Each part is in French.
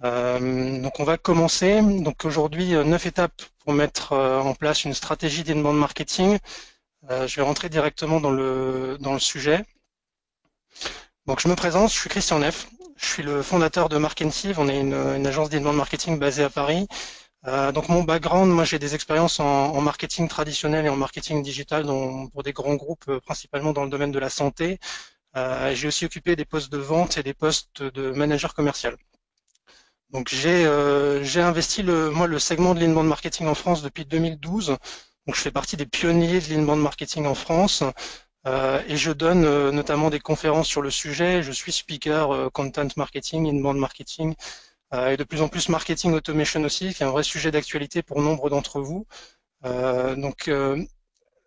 compris. Donc on va commencer. Donc aujourd'hui, 9 étapes pour mettre en place une stratégie d'inbound marketing. Je vais rentrer directement dans le sujet. Donc je me présente, je suis Christian Neff. Je suis le fondateur de Markentive. On est une agence d'inbound marketing basée à Paris. Donc mon background, moi j'ai des expériences en marketing traditionnel et en marketing digital pour des grands groupes, principalement dans le domaine de la santé. J'ai aussi occupé des postes de vente et des postes de manager commercial. Donc j'ai investi le segment de l'inbound marketing en France depuis 2012. Donc je fais partie des pionniers de l'inbound marketing en France. Et je donne notamment des conférences sur le sujet. Je suis speaker content marketing, inbound marketing, et de plus en plus marketing automation aussi, qui est un vrai sujet d'actualité pour nombre d'entre vous. Donc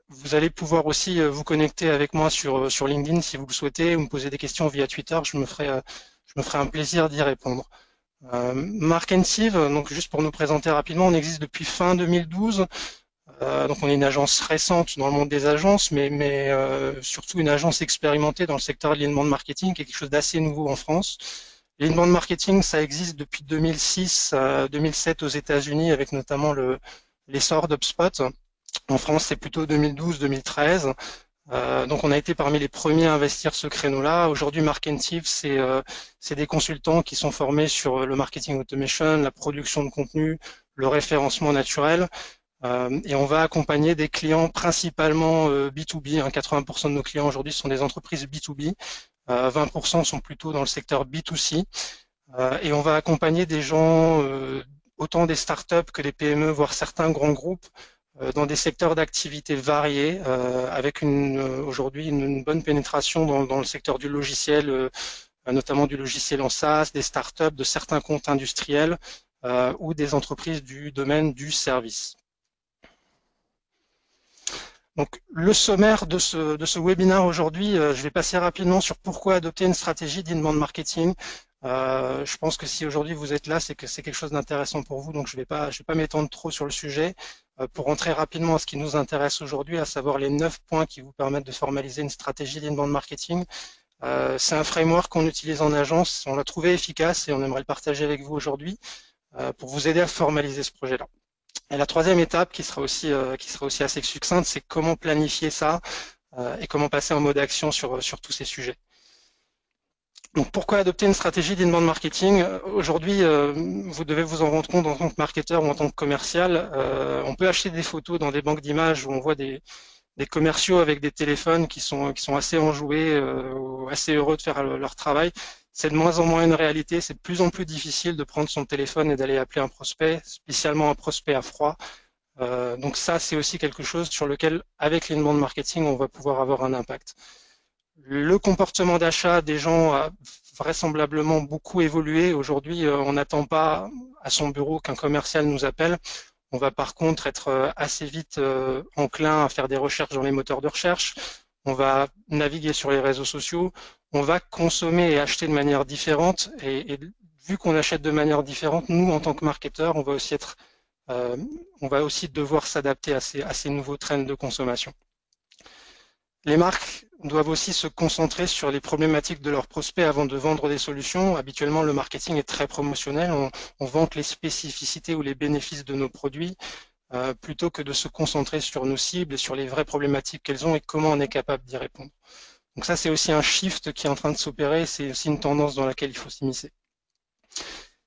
vous allez pouvoir aussi vous connecter avec moi sur LinkedIn si vous le souhaitez, ou me poser des questions via Twitter. Je me ferai un plaisir d'y répondre. Markentive, donc juste pour nous présenter rapidement, on existe depuis fin 2012. Donc on est une agence récente dans le monde des agences, mais surtout une agence expérimentée dans le secteur de l'inbound marketing, qui est quelque chose d'assez nouveau en France. L'inbound marketing, ça existe depuis 2006-2007 aux États-Unis, avec notamment l'essor d'HubSpot. En France, c'est plutôt 2012-2013. Donc on a été parmi les premiers à investir ce créneau-là. Aujourd'hui, Markentive, c'est des consultants qui sont formés sur le marketing automation, la production de contenu, le référencement naturel. Et on va accompagner des clients principalement B2B. 80% de nos clients aujourd'hui sont des entreprises B2B. 20% sont plutôt dans le secteur B2C. Et on va accompagner des gens, autant des startups que des PME, voire certains grands groupes, dans des secteurs d'activité variés, avec aujourd'hui une bonne pénétration dans le secteur du logiciel, notamment du logiciel en SaaS, des startups, de certains comptes industriels ou des entreprises du domaine du service. Donc, le sommaire de ce webinaire aujourd'hui, je vais passer rapidement sur pourquoi adopter une stratégie d'inbound marketing. Je pense que si aujourd'hui vous êtes là, c'est que c'est quelque chose d'intéressant pour vous, donc je vais pas m'étendre trop sur le sujet. Pour rentrer rapidement à ce qui nous intéresse aujourd'hui, à savoir les 9 points qui vous permettent de formaliser une stratégie d'inbound marketing. C'est un framework qu'on utilise en agence, on l'a trouvé efficace et on aimerait le partager avec vous aujourd'hui pour vous aider à formaliser ce projet-là. Et la troisième étape qui sera aussi assez succincte, c'est comment planifier ça et comment passer en mode action sur tous ces sujets. Donc pourquoi adopter une stratégie d'inbound marketing? Aujourd'hui, vous devez vous en rendre compte en tant que marketeur ou en tant que commercial. On peut acheter des photos dans des banques d'images où on voit des commerciaux avec des téléphones qui sont assez enjoués, assez heureux de faire leur travail. C'est de moins en moins une réalité, c'est de plus en plus difficile de prendre son téléphone et d'aller appeler un prospect, spécialement un prospect à froid. Donc ça, c'est aussi quelque chose sur lequel, avec l'inbound marketing, on va pouvoir avoir un impact. Le comportement d'achat des gens a vraisemblablement beaucoup évolué. Aujourd'hui, on n'attend pas à son bureau qu'un commercial nous appelle. On va par contre être assez vite enclin à faire des recherches dans les moteurs de recherche. On va naviguer sur les réseaux sociaux, on va consommer et acheter de manière différente et vu qu'on achète de manière différente, nous en tant que marketeurs, on va aussi devoir s'adapter à ces nouveaux trends de consommation. Les marques doivent aussi se concentrer sur les problématiques de leurs prospects avant de vendre des solutions. Habituellement, le marketing est très promotionnel, on vante les spécificités ou les bénéfices de nos produits. Plutôt que de se concentrer sur nos cibles et sur les vraies problématiques qu'elles ont et comment on est capable d'y répondre. Donc ça, c'est aussi un shift qui est en train de s'opérer, c'est aussi une tendance dans laquelle il faut s'immiscer.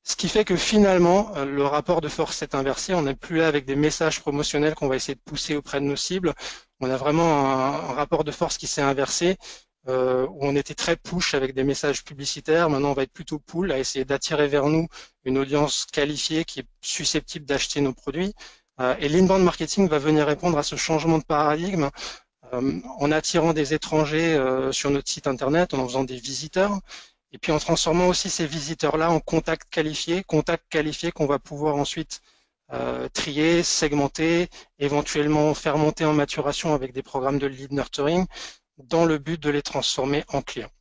Ce qui fait que finalement, le rapport de force s'est inversé, on n'est plus là avec des messages promotionnels qu'on va essayer de pousser auprès de nos cibles, on a vraiment un rapport de force qui s'est inversé, où on était très push avec des messages publicitaires, maintenant on va être plutôt pull, à essayer d'attirer vers nous une audience qualifiée qui est susceptible d'acheter nos produits. Et l'inbound marketing va venir répondre à ce changement de paradigme en attirant des étrangers sur notre site internet, en faisant des visiteurs, et puis en transformant aussi ces visiteurs-là en contacts qualifiés qu'on va pouvoir ensuite trier, segmenter, éventuellement faire monter en maturation avec des programmes de lead nurturing, dans le but de les transformer en clients.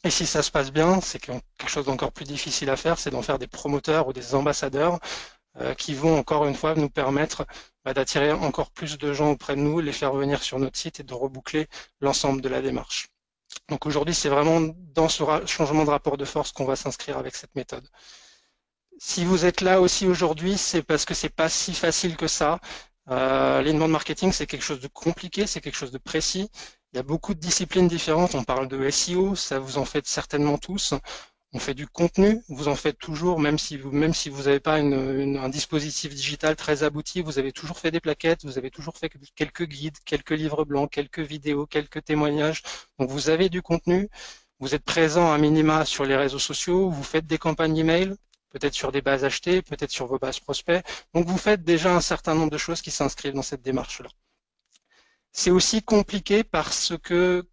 Et si ça se passe bien, c'est quelque chose d'encore plus difficile à faire, c'est d'en faire des promoteurs ou des ambassadeurs qui vont encore une fois nous permettre d'attirer encore plus de gens auprès de nous, les faire venir sur notre site et de reboucler l'ensemble de la démarche. Donc aujourd'hui, c'est vraiment dans ce changement de rapport de force qu'on va s'inscrire avec cette méthode. Si vous êtes là aussi aujourd'hui, c'est parce que c'est pas si facile que ça. L'inbound marketing, c'est quelque chose de compliqué, c'est quelque chose de précis. Il y a beaucoup de disciplines différentes. On parle de SEO, ça vous en faites certainement tous. On fait du contenu, vous en faites toujours, même si vous n'avez pas un dispositif digital très abouti, vous avez toujours fait des plaquettes, vous avez toujours fait quelques guides, quelques livres blancs, quelques vidéos, quelques témoignages. Donc vous avez du contenu, vous êtes présent à minima sur les réseaux sociaux, vous faites des campagnes email, peut-être sur des bases achetées, peut-être sur vos bases prospects. Donc vous faites déjà un certain nombre de choses qui s'inscrivent dans cette démarche-là. C'est aussi compliqué parce que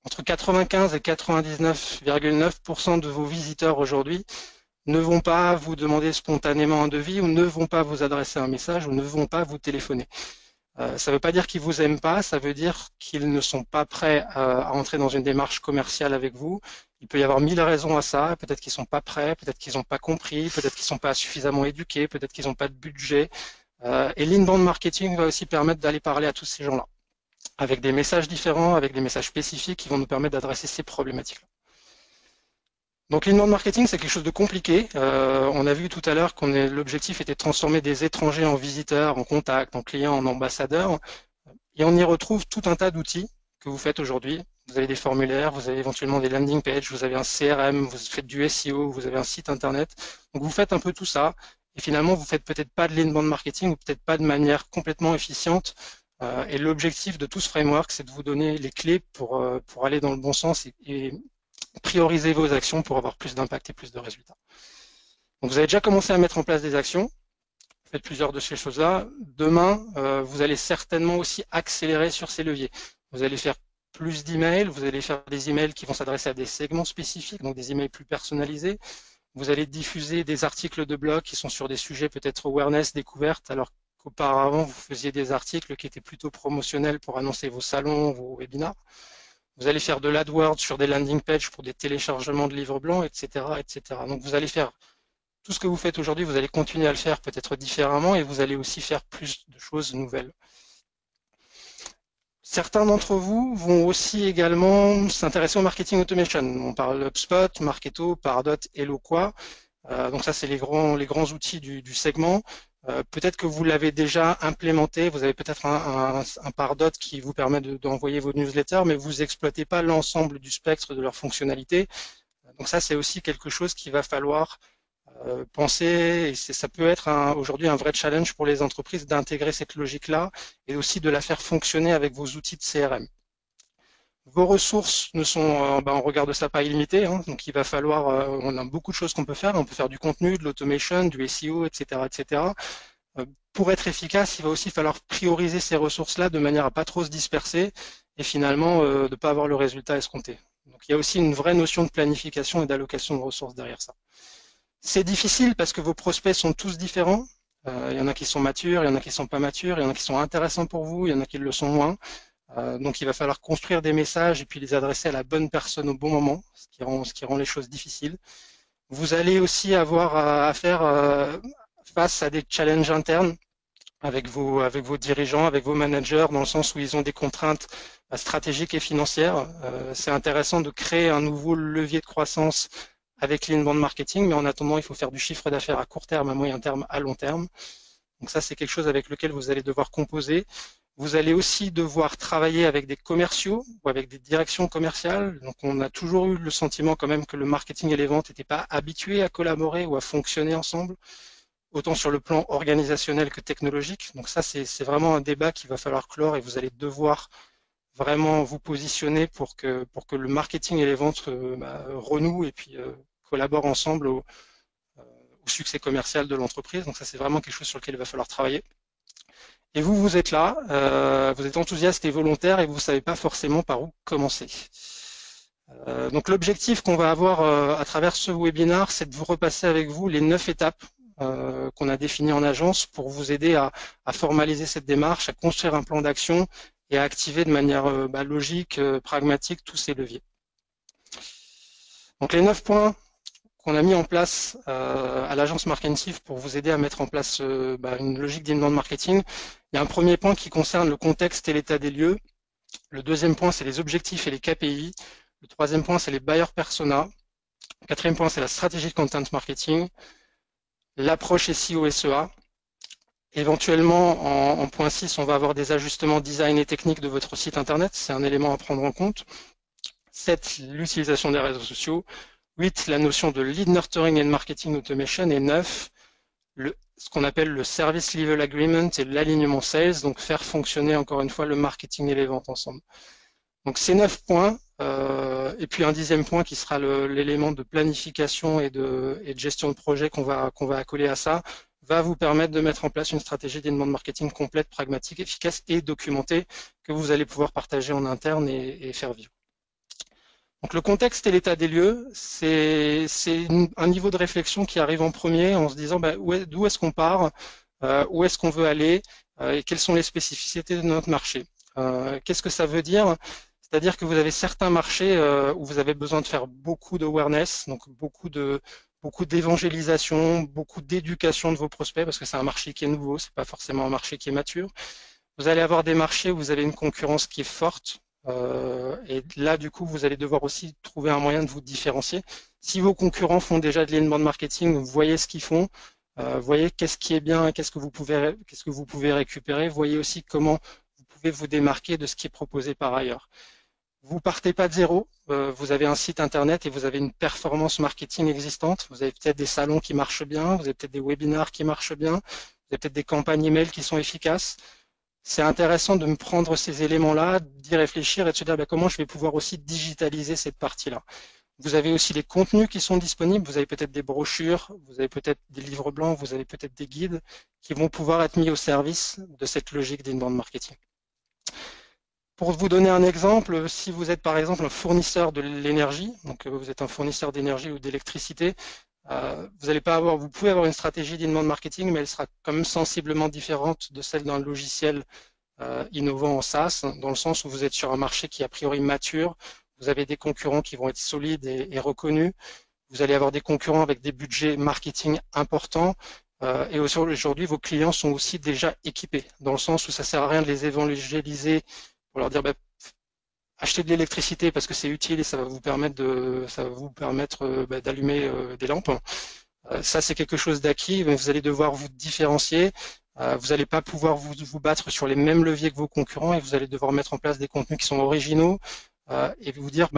entre 95 et 99,9% de vos visiteurs aujourd'hui ne vont pas vous demander spontanément un devis ou ne vont pas vous adresser un message ou ne vont pas vous téléphoner. Ça ne veut pas dire qu'ils vous aiment pas, ça veut dire qu'ils ne sont pas prêts à entrer dans une démarche commerciale avec vous. Il peut y avoir 1000 raisons à ça, peut-être qu'ils sont pas prêts, peut-être qu'ils n'ont pas compris, peut-être qu'ils sont pas suffisamment éduqués, peut-être qu'ils n'ont pas de budget. Et l'inbound marketing va aussi permettre d'aller parler à tous ces gens-là, avec des messages différents, avec des messages spécifiques qui vont nous permettre d'adresser ces problématiques-là. Donc l'inbound marketing, c'est quelque chose de compliqué. On a vu tout à l'heure que l'objectif était de transformer des étrangers en visiteurs, en contacts, en clients, en ambassadeurs. Et on y retrouve tout un tas d'outils que vous faites aujourd'hui. Vous avez des formulaires, vous avez éventuellement des landing pages, vous avez un CRM, vous faites du SEO, vous avez un site internet. Donc vous faites un peu tout ça. Et finalement, vous faites peut-être pas de l'inbound marketing ou peut-être pas de manière complètement efficiente. Et l'objectif de tout ce framework, c'est de vous donner les clés pour aller dans le bon sens et prioriser vos actions pour avoir plus d'impact et plus de résultats. Donc vous avez déjà commencé à mettre en place des actions, vous faites plusieurs de ces choses-là. Demain, vous allez certainement aussi accélérer sur ces leviers. Vous allez faire plus d'emails, vous allez faire des emails qui vont s'adresser à des segments spécifiques, donc des emails plus personnalisés. Vous allez diffuser des articles de blog qui sont sur des sujets peut-être awareness, découverte, alors qu'auparavant vous faisiez des articles qui étaient plutôt promotionnels pour annoncer vos salons, vos webinars. Vous allez faire de l'AdWords sur des landing pages pour des téléchargements de livres blancs, etc., etc. Donc vous allez faire tout ce que vous faites aujourd'hui, vous allez continuer à le faire peut-être différemment et vous allez aussi faire plus de choses nouvelles. Certains d'entre vous vont aussi également s'intéresser au marketing automation. On parle HubSpot, Marketo, Pardot, Eloqua. Donc ça, c'est les grands outils du segment. Peut-être que vous l'avez déjà implémenté, vous avez peut-être un Pardot qui vous permet d'envoyer vos newsletters, mais vous n'exploitez pas l'ensemble du spectre de leurs fonctionnalités. Donc ça, c'est aussi quelque chose qu'il va falloir penser, et ça peut être aujourd'hui un vrai challenge pour les entreprises d'intégrer cette logique-là et aussi de la faire fonctionner avec vos outils de CRM. Vos ressources ne sont, on regarde ça, pas illimitées, hein, donc il va falloir, on a beaucoup de choses qu'on peut faire. On peut faire du contenu, de l'automation, du SEO, etc., etc. Pour être efficace, il va aussi falloir prioriser ces ressources-là de manière à pas trop se disperser et finalement de ne pas avoir le résultat escompté. Donc il y a aussi une vraie notion de planification et d'allocation de ressources derrière ça. C'est difficile parce que vos prospects sont tous différents. Il y en a qui sont matures, il y en a qui sont pas matures, il y en a qui sont intéressants pour vous, il y en a qui le sont moins. Donc il va falloir construire des messages et puis les adresser à la bonne personne au bon moment, ce qui rend les choses difficiles. Vous allez aussi avoir à faire face à des challenges internes avec vos dirigeants, avec vos managers, dans le sens où ils ont des contraintes stratégiques et financières. C'est intéressant de créer un nouveau levier de croissance avec l'inbound marketing, mais en attendant, il faut faire du chiffre d'affaires à court terme, à moyen terme, à long terme. Donc ça, c'est quelque chose avec lequel vous allez devoir composer. Vous allez aussi devoir travailler avec des commerciaux ou avec des directions commerciales. Donc on a toujours eu le sentiment quand même que le marketing et les ventes n'étaient pas habitués à collaborer ou à fonctionner ensemble, autant sur le plan organisationnel que technologique. Donc ça, c'est vraiment un débat qu'il va falloir clore et vous allez devoir vraiment vous positionner pour que le marketing et les ventes renouent et puis collaborent ensemble au succès commercial de l'entreprise. Donc ça, c'est vraiment quelque chose sur lequel il va falloir travailler. Et vous êtes là, vous êtes enthousiaste et volontaire et vous ne savez pas forcément par où commencer. Donc l'objectif qu'on va avoir à travers ce webinaire, c'est de vous repasser avec vous les 9 étapes qu'on a définies en agence pour vous aider à formaliser cette démarche, à construire un plan d'action et à activer de manière logique, pragmatique tous ces leviers. Donc les 9 points qu'on a mis en place à l'agence Markensive pour vous aider à mettre en place une logique d'inbound marketing. Il y a un premier point qui concerne le contexte et l'état des lieux. Le deuxième point, c'est les objectifs et les KPI. Le troisième point, c'est les buyer persona. Le quatrième point, c'est la stratégie de content marketing. L'approche SEO SEA. Éventuellement, en point 6, on va avoir des ajustements design et techniques de votre site internet. C'est un élément à prendre en compte. 7, l'utilisation des réseaux sociaux. 8, la notion de lead nurturing and marketing automation. Et 9, ce qu'on appelle le service level agreement et l'alignement sales, donc faire fonctionner encore une fois le marketing et les ventes ensemble. Donc ces 9 points, et puis un 10e point qui sera l'élément de planification et de gestion de projet qu'on va accoler à ça, va vous permettre de mettre en place une stratégie d'inbound marketing complète, pragmatique, efficace et documentée que vous allez pouvoir partager en interne et faire vivre. Donc le contexte et l'état des lieux, c'est un niveau de réflexion qui arrive en premier en se disant d'où est-ce qu'on part, où est-ce qu'on veut aller et quelles sont les spécificités de notre marché. Qu'est-ce que ça veut dire? C'est-à-dire que vous avez certains marchés où vous avez besoin de faire beaucoup d'awareness, donc beaucoup d'évangélisation, beaucoup d'éducation de vos prospects, parce que c'est un marché qui est nouveau, c'est pas forcément un marché qui est mature. Vous allez avoir des marchés où vous avez une concurrence qui est forte, et là, du coup, vous allez devoir aussi trouver un moyen de vous différencier. Si vos concurrents font déjà de l'inbound marketing, vous voyez ce qu'ils font, voyez qu'est-ce qui est bien, qu'est-ce que vous pouvez récupérer, voyez aussi comment vous pouvez vous démarquer de ce qui est proposé par ailleurs. Vous partez pas de zéro, vous avez un site internet et vous avez une performance marketing existante, vous avez peut-être des salons qui marchent bien, vous avez peut-être des webinars qui marchent bien, vous avez peut-être des campagnes email qui sont efficaces. C'est intéressant de me prendre ces éléments-là, d'y réfléchir et de se dire comment je vais pouvoir aussi digitaliser cette partie-là. Vous avez aussi les contenus qui sont disponibles, vous avez peut-être des brochures, vous avez peut-être des livres blancs, vous avez peut-être des guides qui vont pouvoir être mis au service de cette logique d'inbound marketing. Pour vous donner un exemple, si vous êtes par exemple un fournisseur de l'énergie, donc vous êtes un fournisseur d'énergie ou d'électricité, vous pouvez avoir une stratégie d'inbound marketing, mais elle sera quand même sensiblement différente de celle d'un logiciel innovant en SaaS, dans le sens où vous êtes sur un marché qui est a priori mature, vous avez des concurrents qui vont être solides et reconnus, vous allez avoir des concurrents avec des budgets marketing importants, et aujourd'hui vos clients sont aussi déjà équipés, dans le sens où ça sert à rien de les évangéliser pour leur dire achetez de l'électricité parce que c'est utile et ça va vous permettre d'allumer des lampes. Ça, c'est quelque chose d'acquis, mais vous allez devoir vous différencier. Vous n'allez pas pouvoir vous battre sur les mêmes leviers que vos concurrents et vous allez devoir mettre en place des contenus qui sont originaux et vous dire,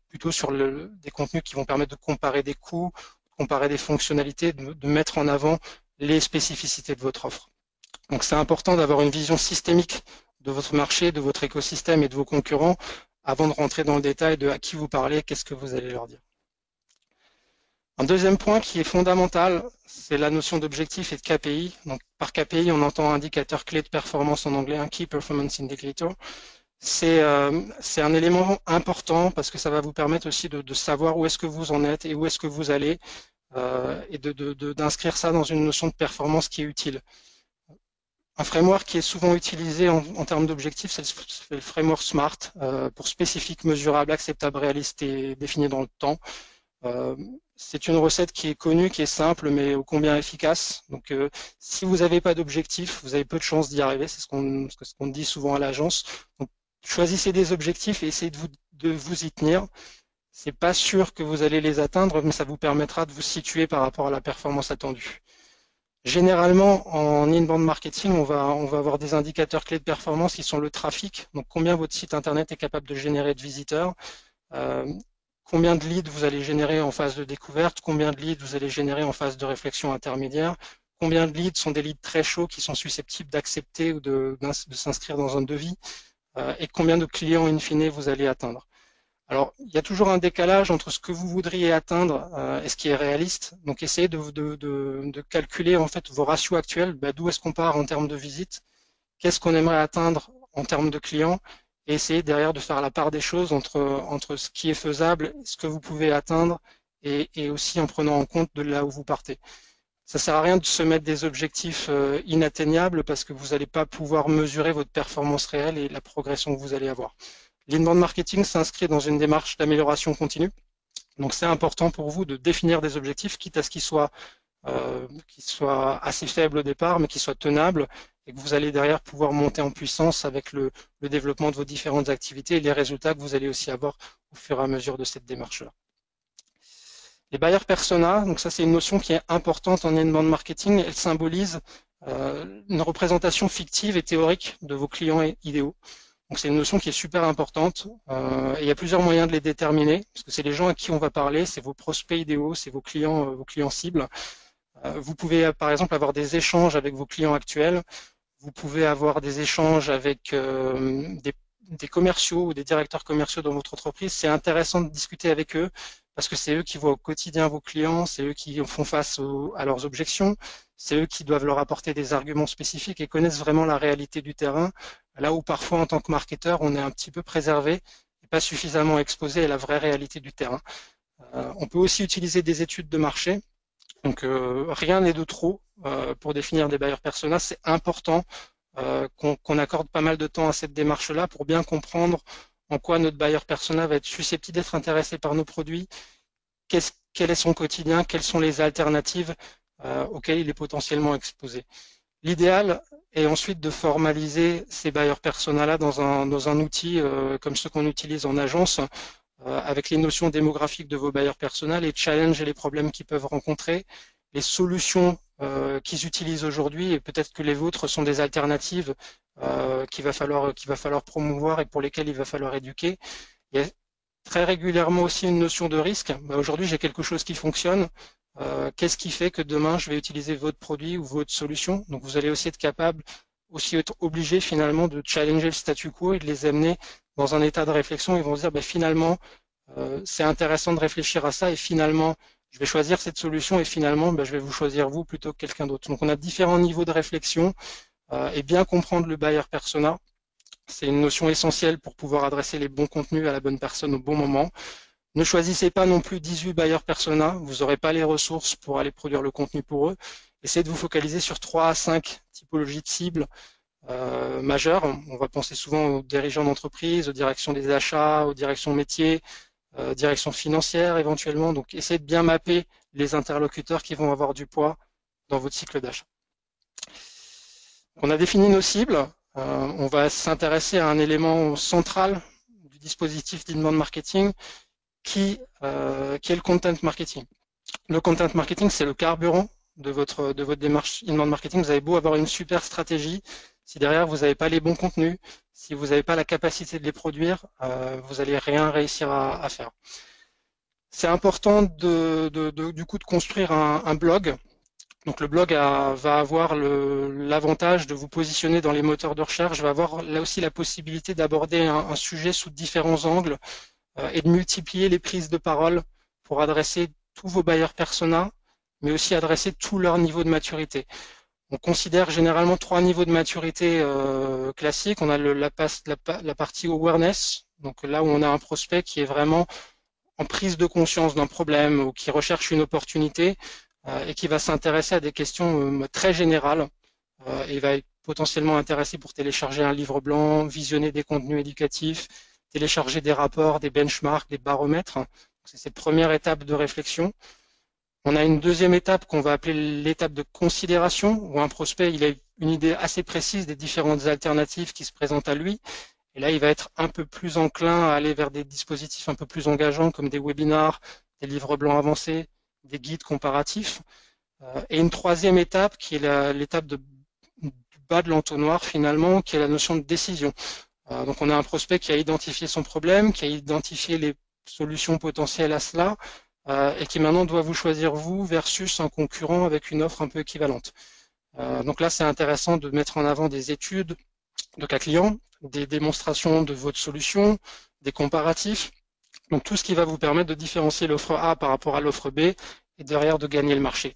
plutôt sur des contenus qui vont permettre de comparer des coûts, comparer des fonctionnalités, de mettre en avant les spécificités de votre offre. Donc, c'est important d'avoir une vision systémique de votre marché, de votre écosystème et de vos concurrents avant de rentrer dans le détail de à qui vous parlez, qu'est-ce que vous allez leur dire. Un deuxième point qui est fondamental, c'est la notion d'objectif et de KPI. Donc, par KPI, on entend indicateur clé de performance en anglais, un Key Performance Indicator. C'est un élément important parce que ça va vous permettre aussi de savoir où est-ce que vous en êtes et où est-ce que vous allez et d'inscrire ça dans une notion de performance qui est utile. Un framework qui est souvent utilisé en termes d'objectifs, c'est le framework SMART, pour spécifique, mesurable, acceptable, réaliste et défini dans le temps. C'est une recette qui est connue, qui est simple, mais ô combien efficace. Donc, si vous n'avez pas d'objectif, vous avez peu de chances d'y arriver. C'est ce qu'on dit souvent à l'agence. Donc, choisissez des objectifs et essayez de vous y tenir. C'est pas sûr que vous allez les atteindre, mais ça vous permettra de vous situer par rapport à la performance attendue. Généralement, en inbound marketing, on va avoir des indicateurs clés de performance qui sont le trafic, donc combien votre site internet est capable de générer de visiteurs, combien de leads vous allez générer en phase de découverte, combien de leads vous allez générer en phase de réflexion intermédiaire, combien de leads sont des leads très chauds qui sont susceptibles d'accepter ou de s'inscrire dans un devis, et combien de clients in fine vous allez atteindre. Alors, il y a toujours un décalage entre ce que vous voudriez atteindre et ce qui est réaliste. Donc, essayez de calculer en fait vos ratios actuels. D'où est-ce qu'on part en termes de visites? Qu'est-ce qu'on aimerait atteindre en termes de clients? Et essayez derrière de faire la part des choses entre ce qui est faisable, ce que vous pouvez atteindre et aussi en prenant en compte de là où vous partez. Ça sert à rien de se mettre des objectifs inatteignables parce que vous n'allez pas pouvoir mesurer votre performance réelle et la progression que vous allez avoir. L'inbound marketing s'inscrit dans une démarche d'amélioration continue. Donc, c'est important pour vous de définir des objectifs, quitte à ce qu'ils soient assez faibles au départ, mais qu'ils soient tenables et que vous allez derrière pouvoir monter en puissance avec le développement de vos différentes activités et les résultats que vous allez aussi avoir au fur et à mesure de cette démarche-là. Les buyer persona, donc ça c'est une notion qui est importante en inbound marketing. Elle symbolise une représentation fictive et théorique de vos clients idéaux. Donc c'est une notion qui est super importante et il y a plusieurs moyens de les déterminer parce que c'est les gens à qui on va parler, c'est vos prospects idéaux, c'est vos clients cibles. Vous pouvez par exemple avoir des échanges avec vos clients actuels, vous pouvez avoir des échanges avec des commerciaux ou des directeurs commerciaux dans votre entreprise. C'est intéressant de discuter avec eux parce que c'est eux qui voient au quotidien vos clients, c'est eux qui font face à leurs objections, c'est eux qui doivent leur apporter des arguments spécifiques et connaissent vraiment la réalité du terrain, là où parfois en tant que marketeur, on est un petit peu préservé et pas suffisamment exposé à la vraie réalité du terrain. On peut aussi utiliser des études de marché. Donc rien n'est de trop pour définir des buyer personas. C'est important qu'on accorde pas mal de temps à cette démarche-là pour bien comprendre en quoi notre buyer persona va être susceptible d'être intéressé par nos produits, quel est son quotidien, quelles sont les alternatives auxquelles il est potentiellement exposé. L'idéal est ensuite de formaliser ces buyer persona-là dans un outil comme ceux qu'on utilise en agence, avec les notions démographiques de vos buyer persona, les challenges et les problèmes qu'ils peuvent rencontrer, les solutions qu'ils utilisent aujourd'hui, et peut-être que les vôtres sont des alternatives qu'il va falloir promouvoir et pour lesquelles il va falloir éduquer. Il y a très régulièrement aussi une notion de risque. Aujourd'hui, j'ai quelque chose qui fonctionne. Qu'est-ce qui fait que demain, je vais utiliser votre produit ou votre solution? Donc, vous allez aussi être capable, aussi être obligé finalement de challenger le statu quo et de les amener dans un état de réflexion. Ils vont se dire, finalement, c'est intéressant de réfléchir à ça et finalement, je vais choisir cette solution et finalement, je vais vous choisir vous plutôt que quelqu'un d'autre. Donc, on a différents niveaux de réflexion et bien comprendre le buyer persona. C'est une notion essentielle pour pouvoir adresser les bons contenus à la bonne personne au bon moment. Ne choisissez pas non plus 18 buyer persona, vous n'aurez pas les ressources pour aller produire le contenu pour eux. Essayez de vous focaliser sur 3 à 5 typologies de cibles majeures. On va penser souvent aux dirigeants d'entreprise, aux directions des achats, aux directions métiers, directions financières éventuellement. Donc essayez de bien mapper les interlocuteurs qui vont avoir du poids dans votre cycle d'achat. On a défini nos cibles. On va s'intéresser à un élément central du dispositif d'inbound marketing qui est le content marketing. Le content marketing, c'est le carburant de votre démarche inbound marketing. Vous avez beau avoir une super stratégie, si derrière vous n'avez pas les bons contenus, si vous n'avez pas la capacité de les produire, vous n'allez rien réussir à faire. C'est important du coup de construire un blog. Donc le blog va avoir l'avantage de vous positionner dans les moteurs de recherche, va avoir là aussi la possibilité d'aborder un sujet sous différents angles et de multiplier les prises de parole pour adresser tous vos buyer persona, mais aussi adresser tout leur niveau de maturité. On considère généralement 3 niveaux de maturité classiques. On a la partie awareness, donc là où on a un prospect qui est vraiment en prise de conscience d'un problème ou qui recherche une opportunité et qui va s'intéresser à des questions très générales et va être potentiellement intéressé pour télécharger un livre blanc, visionner des contenus éducatifs, télécharger des rapports, des benchmarks, des baromètres. C'est cette première étape de réflexion. On a une deuxième étape qu'on va appeler l'étape de considération, où un prospect il a une idée assez précise des différentes alternatives qui se présentent à lui. Et là, il va être un peu plus enclin à aller vers des dispositifs un peu plus engageants comme des webinars, des livres blancs avancés, des guides comparatifs. Et une troisième étape qui est l'étape du bas de l'entonnoir finalement, qui est la notion de décision. Donc on a un prospect qui a identifié son problème, qui a identifié les solutions potentielles à cela et qui maintenant doit vous choisir vous versus un concurrent avec une offre un peu équivalente. Donc là c'est intéressant de mettre en avant des études de cas clients, des démonstrations de votre solution, des comparatifs, donc tout ce qui va vous permettre de différencier l'offre A par rapport à l'offre B et derrière de gagner le marché.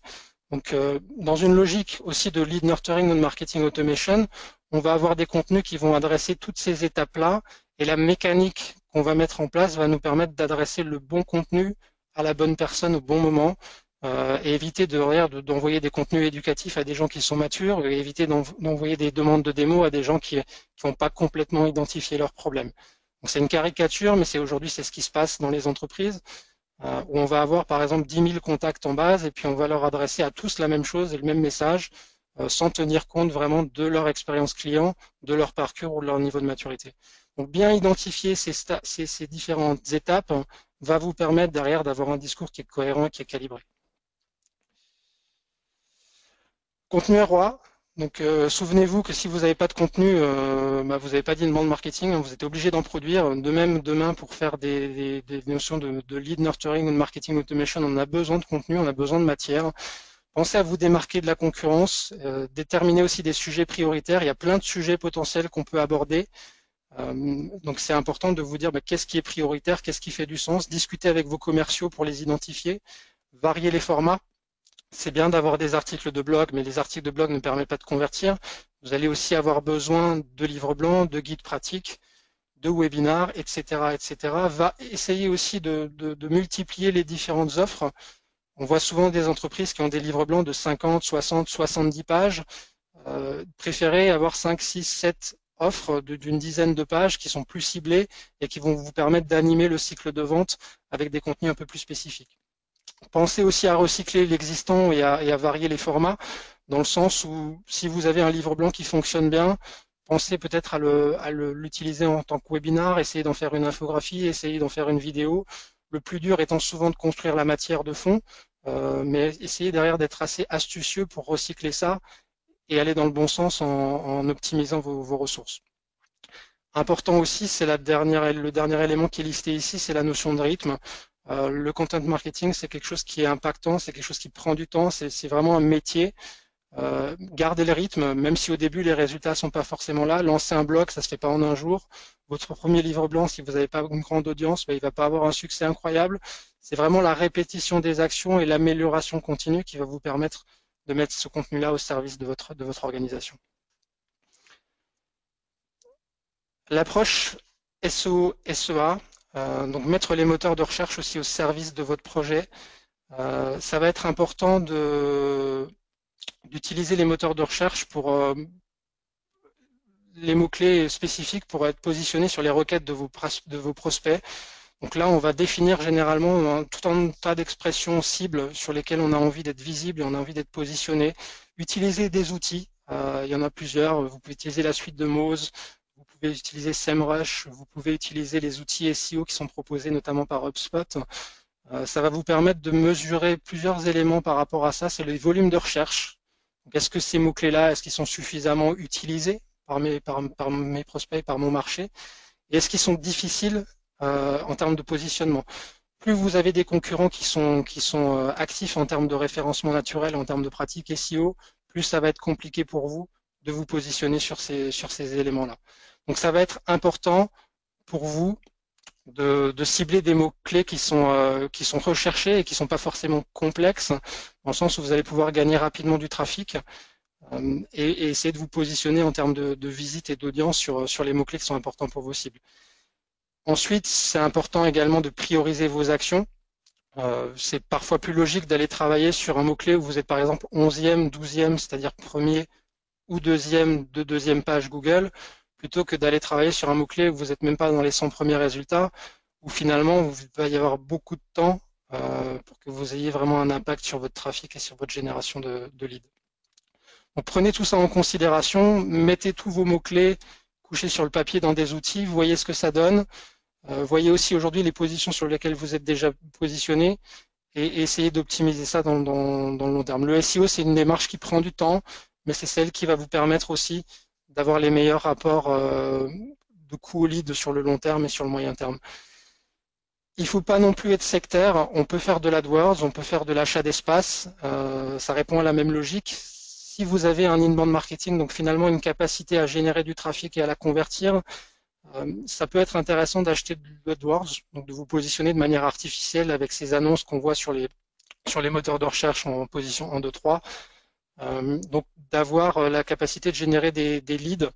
Donc dans une logique aussi de lead nurturing ou de marketing automation, on va avoir des contenus qui vont adresser toutes ces étapes-là et la mécanique qu'on va mettre en place va nous permettre d'adresser le bon contenu à la bonne personne au bon moment et éviter d'envoyer des contenus éducatifs à des gens qui sont matures et éviter d'envoyer des demandes de démo à des gens qui n'ont pas complètement identifié leurs problèmes. Donc c'est une caricature, mais aujourd'hui c'est ce qui se passe dans les entreprises où on va avoir par exemple 10 000 contacts en base et puis on va leur adresser à tous la même chose et le même message sans tenir compte vraiment de leur expérience client, de leur parcours ou de leur niveau de maturité. Donc bien identifier ces différentes étapes va vous permettre derrière d'avoir un discours qui est cohérent et qui est calibré. Contenu est roi. Donc souvenez-vous que si vous n'avez pas de contenu, vous n'avez pas d'inbound marketing, vous êtes obligé d'en produire. De même, demain, pour faire des notions de lead nurturing ou de marketing automation, on a besoin de contenu, on a besoin de matière. Pensez à vous démarquer de la concurrence, déterminez aussi des sujets prioritaires. Il y a plein de sujets potentiels qu'on peut aborder. Donc c'est important de vous dire qu'est-ce qui est prioritaire, qu'est-ce qui fait du sens. Discutez avec vos commerciaux pour les identifier. Variez les formats. C'est bien d'avoir des articles de blog, mais les articles de blog ne permettent pas de convertir. Vous allez aussi avoir besoin de livres blancs, de guides pratiques, de webinars, etc., etc. Va essayer aussi de multiplier les différentes offres. On voit souvent des entreprises qui ont des livres blancs de 50, 60, 70 pages. Préférez avoir 5, 6, 7 offres d'une dizaine de pages qui sont plus ciblées et qui vont vous permettre d'animer le cycle de vente avec des contenus un peu plus spécifiques. Pensez aussi à recycler l'existant et à varier les formats, dans le sens où si vous avez un livre blanc qui fonctionne bien, pensez peut-être à l'utiliser en tant que webinar, essayez d'en faire une infographie, essayez d'en faire une vidéo. Le plus dur étant souvent de construire la matière de fond, mais essayez derrière d'être assez astucieux pour recycler ça et aller dans le bon sens en optimisant vos ressources. Important aussi, c'est le dernier élément qui est listé ici, c'est la notion de rythme. Le content marketing, c'est quelque chose qui est impactant, c'est quelque chose qui prend du temps, c'est vraiment un métier. Gardez le rythme, même si au début les résultats sont pas forcément là. Lancer un blog, ça se fait pas en un jour. Votre premier livre blanc, si vous n'avez pas une grande audience, il va pas avoir un succès incroyable. C'est vraiment la répétition des actions et l'amélioration continue qui va vous permettre de mettre ce contenu-là au service de votre organisation. L'approche SEO-SEA, donc mettre les moteurs de recherche aussi au service de votre projet. Ça va être important d'utiliser les moteurs de recherche pour les mots-clés spécifiques pour être positionnés sur les requêtes de vos prospects. Donc là, on va définir généralement tout un tas d'expressions cibles sur lesquelles on a envie d'être visible et on a envie d'être positionné. Utiliser des outils, il y en a plusieurs. Vous pouvez utiliser la suite de Moz, vous pouvez utiliser SEMrush, vous pouvez utiliser les outils SEO qui sont proposés notamment par HubSpot. Ça va vous permettre de mesurer plusieurs éléments par rapport à ça. C'est le volume de recherche. Est-ce que ces mots-clés-là, est-ce qu'ils sont suffisamment utilisés par mes prospects, par mon marché? Et est-ce qu'ils sont difficiles en termes de positionnement? Plus vous avez des concurrents qui sont actifs en termes de référencement naturel, en termes de pratique SEO, plus ça va être compliqué pour vous de vous positionner sur ces éléments-là. Donc ça va être important pour vous de cibler des mots-clés qui sont recherchés et qui ne sont pas forcément complexes, dans le sens où vous allez pouvoir gagner rapidement du trafic et essayer de vous positionner en termes de visite et d'audience sur les mots-clés qui sont importants pour vos cibles. Ensuite, c'est important également de prioriser vos actions. C'est parfois plus logique d'aller travailler sur un mot-clé où vous êtes par exemple 11e, 12e, c'est-à-dire premier ou deuxième de deuxième page Google, plutôt que d'aller travailler sur un mot-clé où vous n'êtes même pas dans les 100 premiers résultats, où finalement il va y avoir beaucoup de temps pour que vous ayez vraiment un impact sur votre trafic et sur votre génération de leads. Donc prenez tout ça en considération, mettez tous vos mots-clés couchés sur le papier dans des outils, voyez ce que ça donne. Voyez aussi aujourd'hui les positions sur lesquelles vous êtes déjà positionné et essayez d'optimiser ça dans le long terme. Le SEO, c'est une démarche qui prend du temps, mais c'est celle qui va vous permettre aussi d'avoir les meilleurs rapports de coût au lead sur le long terme et sur le moyen terme. Il ne faut pas non plus être sectaire. On peut faire de l'AdWords, on peut faire de l'achat d'espace. Ça répond à la même logique. Si vous avez un inbound marketing, donc finalement une capacité à générer du trafic et à la convertir, ça peut être intéressant d'acheter de l'AdWords, donc de vous positionner de manière artificielle avec ces annonces qu'on voit sur les moteurs de recherche en position 1, 2, 3. Donc d'avoir la capacité de générer des leads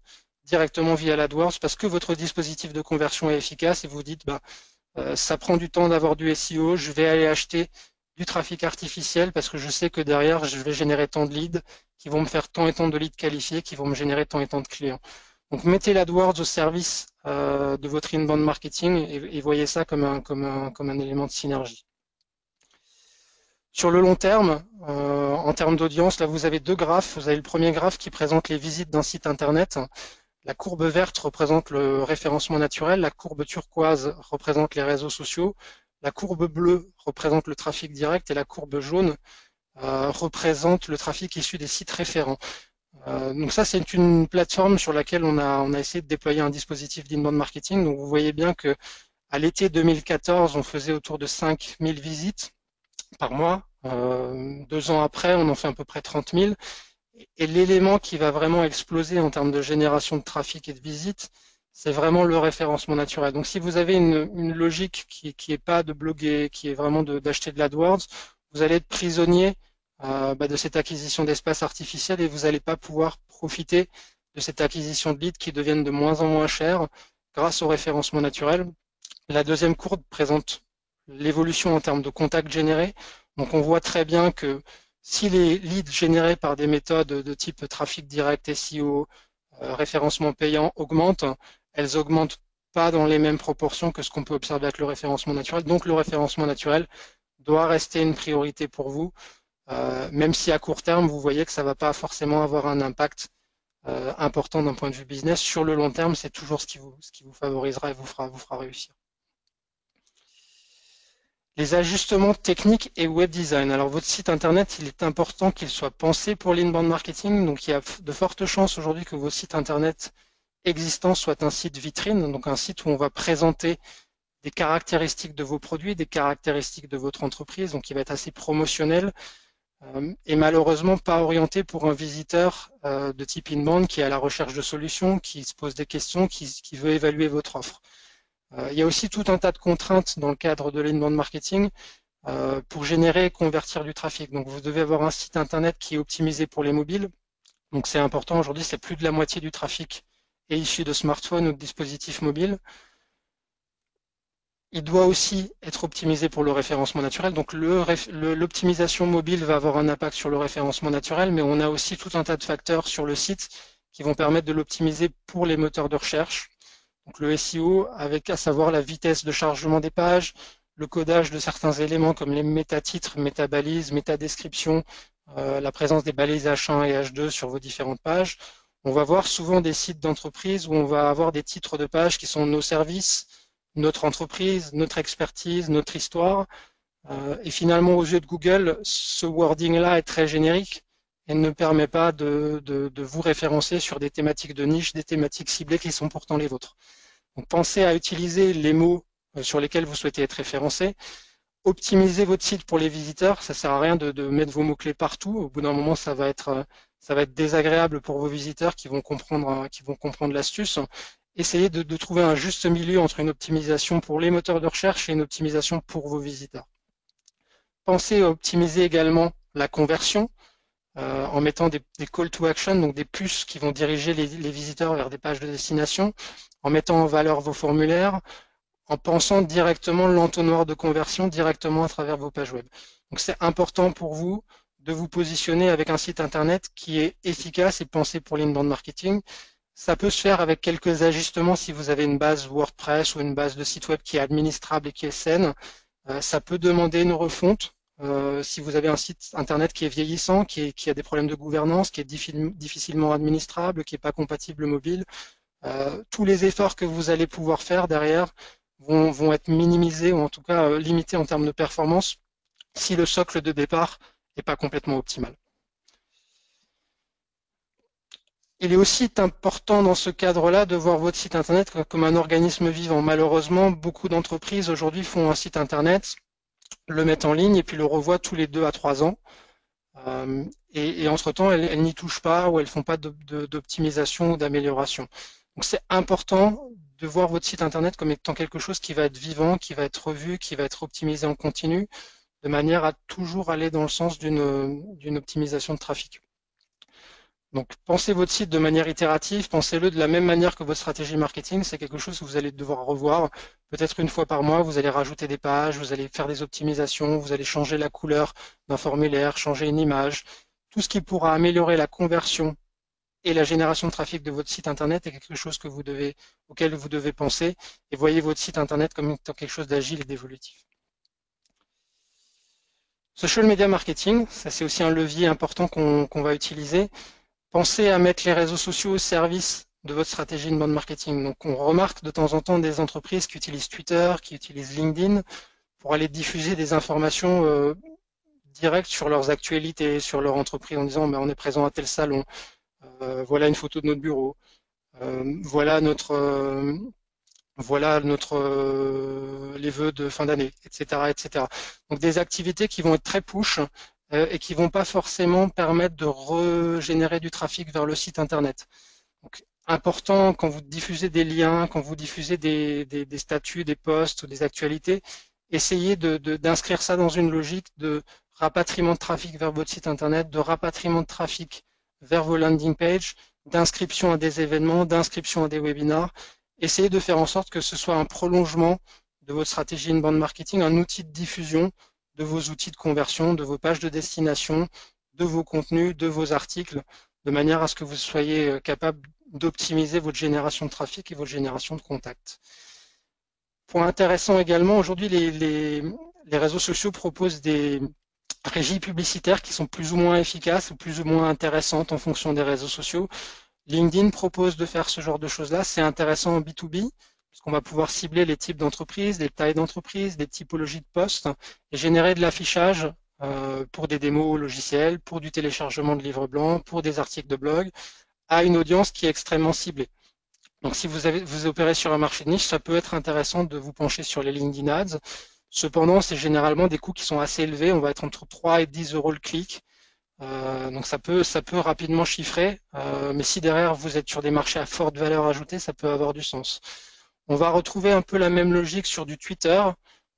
directement via l'AdWords parce que votre dispositif de conversion est efficace et vous dites ça prend du temps d'avoir du SEO, je vais aller acheter du trafic artificiel parce que je sais que derrière je vais générer tant de leads qui vont me faire tant et tant de leads qualifiés qui vont me générer tant et tant de clients. Donc mettez l'AdWords au service de votre inbound marketing et voyez ça comme un élément de synergie. Sur le long terme, en termes d'audience, là vous avez deux graphes. Vous avez le premier graphe qui présente les visites d'un site internet. La courbe verte représente le référencement naturel, la courbe turquoise représente les réseaux sociaux, la courbe bleue représente le trafic direct et la courbe jaune représente le trafic issu des sites référents. Donc ça, c'est une plateforme sur laquelle on a essayé de déployer un dispositif d'inbound marketing. Donc vous voyez bien que à l'été 2014, on faisait autour de 5000 visites par mois. 2 ans après, on en fait à peu près 30 000. Et l'élément qui va vraiment exploser en termes de génération de trafic et de visites, c'est vraiment le référencement naturel. Donc si vous avez une logique qui est pas de bloguer, qui est vraiment d'acheter de l'AdWords, vous allez être prisonnier de cette acquisition d'espace artificiel et vous n'allez pas pouvoir profiter de cette acquisition de leads qui deviennent de moins en moins chères grâce au référencement naturel. La deuxième courbe présente l'évolution en termes de contacts générés. Donc on voit très bien que si les leads générés par des méthodes de type trafic direct, SEO, référencement payant augmentent, elles augmentent pas dans les mêmes proportions que ce qu'on peut observer avec le référencement naturel. Donc le référencement naturel doit rester une priorité pour vous, même si à court terme, vous voyez que ça ne va pas forcément avoir un impact important d'un point de vue business. Sur le long terme, c'est toujours ce qui vous favorisera et vous fera réussir. Les ajustements techniques et web design. Alors votre site internet, il est important qu'il soit pensé pour l'inbound marketing. Donc il y a de fortes chances aujourd'hui que vos sites internet existants soient un site vitrine, donc un site où on va présenter des caractéristiques de vos produits, des caractéristiques de votre entreprise, donc il va être assez promotionnel et malheureusement pas orienté pour un visiteur de type inbound qui est à la recherche de solutions, qui se pose des questions, qui veut évaluer votre offre. Il y a aussi tout un tas de contraintes dans le cadre de l'inbound marketing pour générer et convertir du trafic. Donc vous devez avoir un site internet qui est optimisé pour les mobiles. Donc c'est important, aujourd'hui c'est plus de la moitié du trafic est issu de smartphones ou de dispositifs mobiles. Il doit aussi être optimisé pour le référencement naturel. Donc l'optimisation mobile va avoir un impact sur le référencement naturel, mais on a aussi tout un tas de facteurs sur le site qui vont permettre de l'optimiser pour les moteurs de recherche. Donc le SEO, avec à savoir la vitesse de chargement des pages, le codage de certains éléments comme les métatitres, métabalises, métadescriptions, la présence des balises H1 et H2 sur vos différentes pages. On va voir souvent des sites d'entreprise où on va avoir des titres de pages qui sont nos services, notre entreprise, notre expertise, notre histoire. Et finalement, aux yeux de Google, ce wording-là est très générique et ne permet pas de vous référencer sur des thématiques de niche, des thématiques ciblées qui sont pourtant les vôtres. Donc pensez à utiliser les mots sur lesquels vous souhaitez être référencé. Optimisez votre site pour les visiteurs. Ça sert à rien de mettre vos mots-clés partout. Au bout d'un moment, ça va être désagréable pour vos visiteurs qui vont comprendre l'astuce. Essayez de trouver un juste milieu entre une optimisation pour les moteurs de recherche et une optimisation pour vos visiteurs. Pensez à optimiser également la conversion en mettant des call to action, donc des puces qui vont diriger les visiteurs vers des pages de destination, en mettant en valeur vos formulaires, en pensant directement l'entonnoir de conversion directement à travers vos pages web. Donc c'est important pour vous de vous positionner avec un site internet qui est efficace et pensé pour l'inbound marketing. Ça peut se faire avec quelques ajustements si vous avez une base WordPress ou une base de site web qui est administrable et qui est saine. Ça peut demander une refonte. Si vous avez un site internet qui est vieillissant, qui a des problèmes de gouvernance, qui est difficilement administrable, qui n'est pas compatible mobile, tous les efforts que vous allez pouvoir faire derrière vont être minimisés ou en tout cas limités en termes de performance si le socle de départ n'est pas complètement optimal. Il est aussi important dans ce cadre-là de voir votre site internet comme un organisme vivant. Malheureusement, beaucoup d'entreprises aujourd'hui font un site internet, le mettent en ligne et puis le revoient tous les 2 à 3 ans. Et entre-temps, elles n'y touchent pas ou elles ne font pas d'optimisation ou d'amélioration. Donc c'est important de voir votre site internet comme étant quelque chose qui va être vivant, qui va être revu, qui va être optimisé en continu, de manière à toujours aller dans le sens d'une optimisation de trafic. Donc pensez votre site de manière itérative, pensez-le de la même manière que votre stratégie marketing, c'est quelque chose que vous allez devoir revoir. Peut-être une fois par mois, vous allez rajouter des pages, vous allez faire des optimisations, vous allez changer la couleur d'un formulaire, changer une image. Tout ce qui pourra améliorer la conversion et la génération de trafic de votre site internet est quelque chose auquel vous devez penser et voyez votre site internet comme étant quelque chose d'agile et d'évolutif. Social media marketing, ça c'est aussi un levier important qu'on va utiliser. Pensez à mettre les réseaux sociaux au service de votre stratégie inbound marketing. Donc on remarque de temps en temps des entreprises qui utilisent Twitter, qui utilisent LinkedIn pour aller diffuser des informations directes sur leurs actualités, sur leur entreprise en disant on est présent à tel salon, voilà une photo de notre bureau, voilà les vœux de fin d'année, etc., etc. Donc des activités qui vont être très push et qui vont pas forcément permettre de régénérer du trafic vers le site internet. Donc important quand vous diffusez des liens, quand vous diffusez des statuts, des posts ou des actualités, essayez d'inscrire ça dans une logique de rapatriement de trafic vers votre site internet, de rapatriement de trafic vers vos landing pages, d'inscription à des événements, d'inscription à des webinars. Essayez de faire en sorte que ce soit un prolongement de votre stratégie inbound marketing, un outil de diffusion de vos outils de conversion, de vos pages de destination, de vos contenus, de vos articles, de manière à ce que vous soyez capable d'optimiser votre génération de trafic et votre génération de contacts. Point intéressant également, aujourd'hui les réseaux sociaux proposent des régies publicitaires qui sont plus ou moins efficaces ou plus ou moins intéressantes en fonction des réseaux sociaux. LinkedIn propose de faire ce genre de choses-là. C'est intéressant en B2B, puisqu'on va pouvoir cibler les types d'entreprises, les tailles d'entreprises, les typologies de postes et générer de l'affichage pour des démos logiciels, pour du téléchargement de livres blancs, pour des articles de blog, à une audience qui est extrêmement ciblée. Donc si vous opérez sur un marché de niche, ça peut être intéressant de vous pencher sur les LinkedIn Ads. Cependant, c'est généralement des coûts qui sont assez élevés. On va être entre 3 et 10 euros le clic. Donc ça peut rapidement chiffrer, mais si derrière vous êtes sur des marchés à forte valeur ajoutée, ça peut avoir du sens. On va retrouver un peu la même logique sur du Twitter.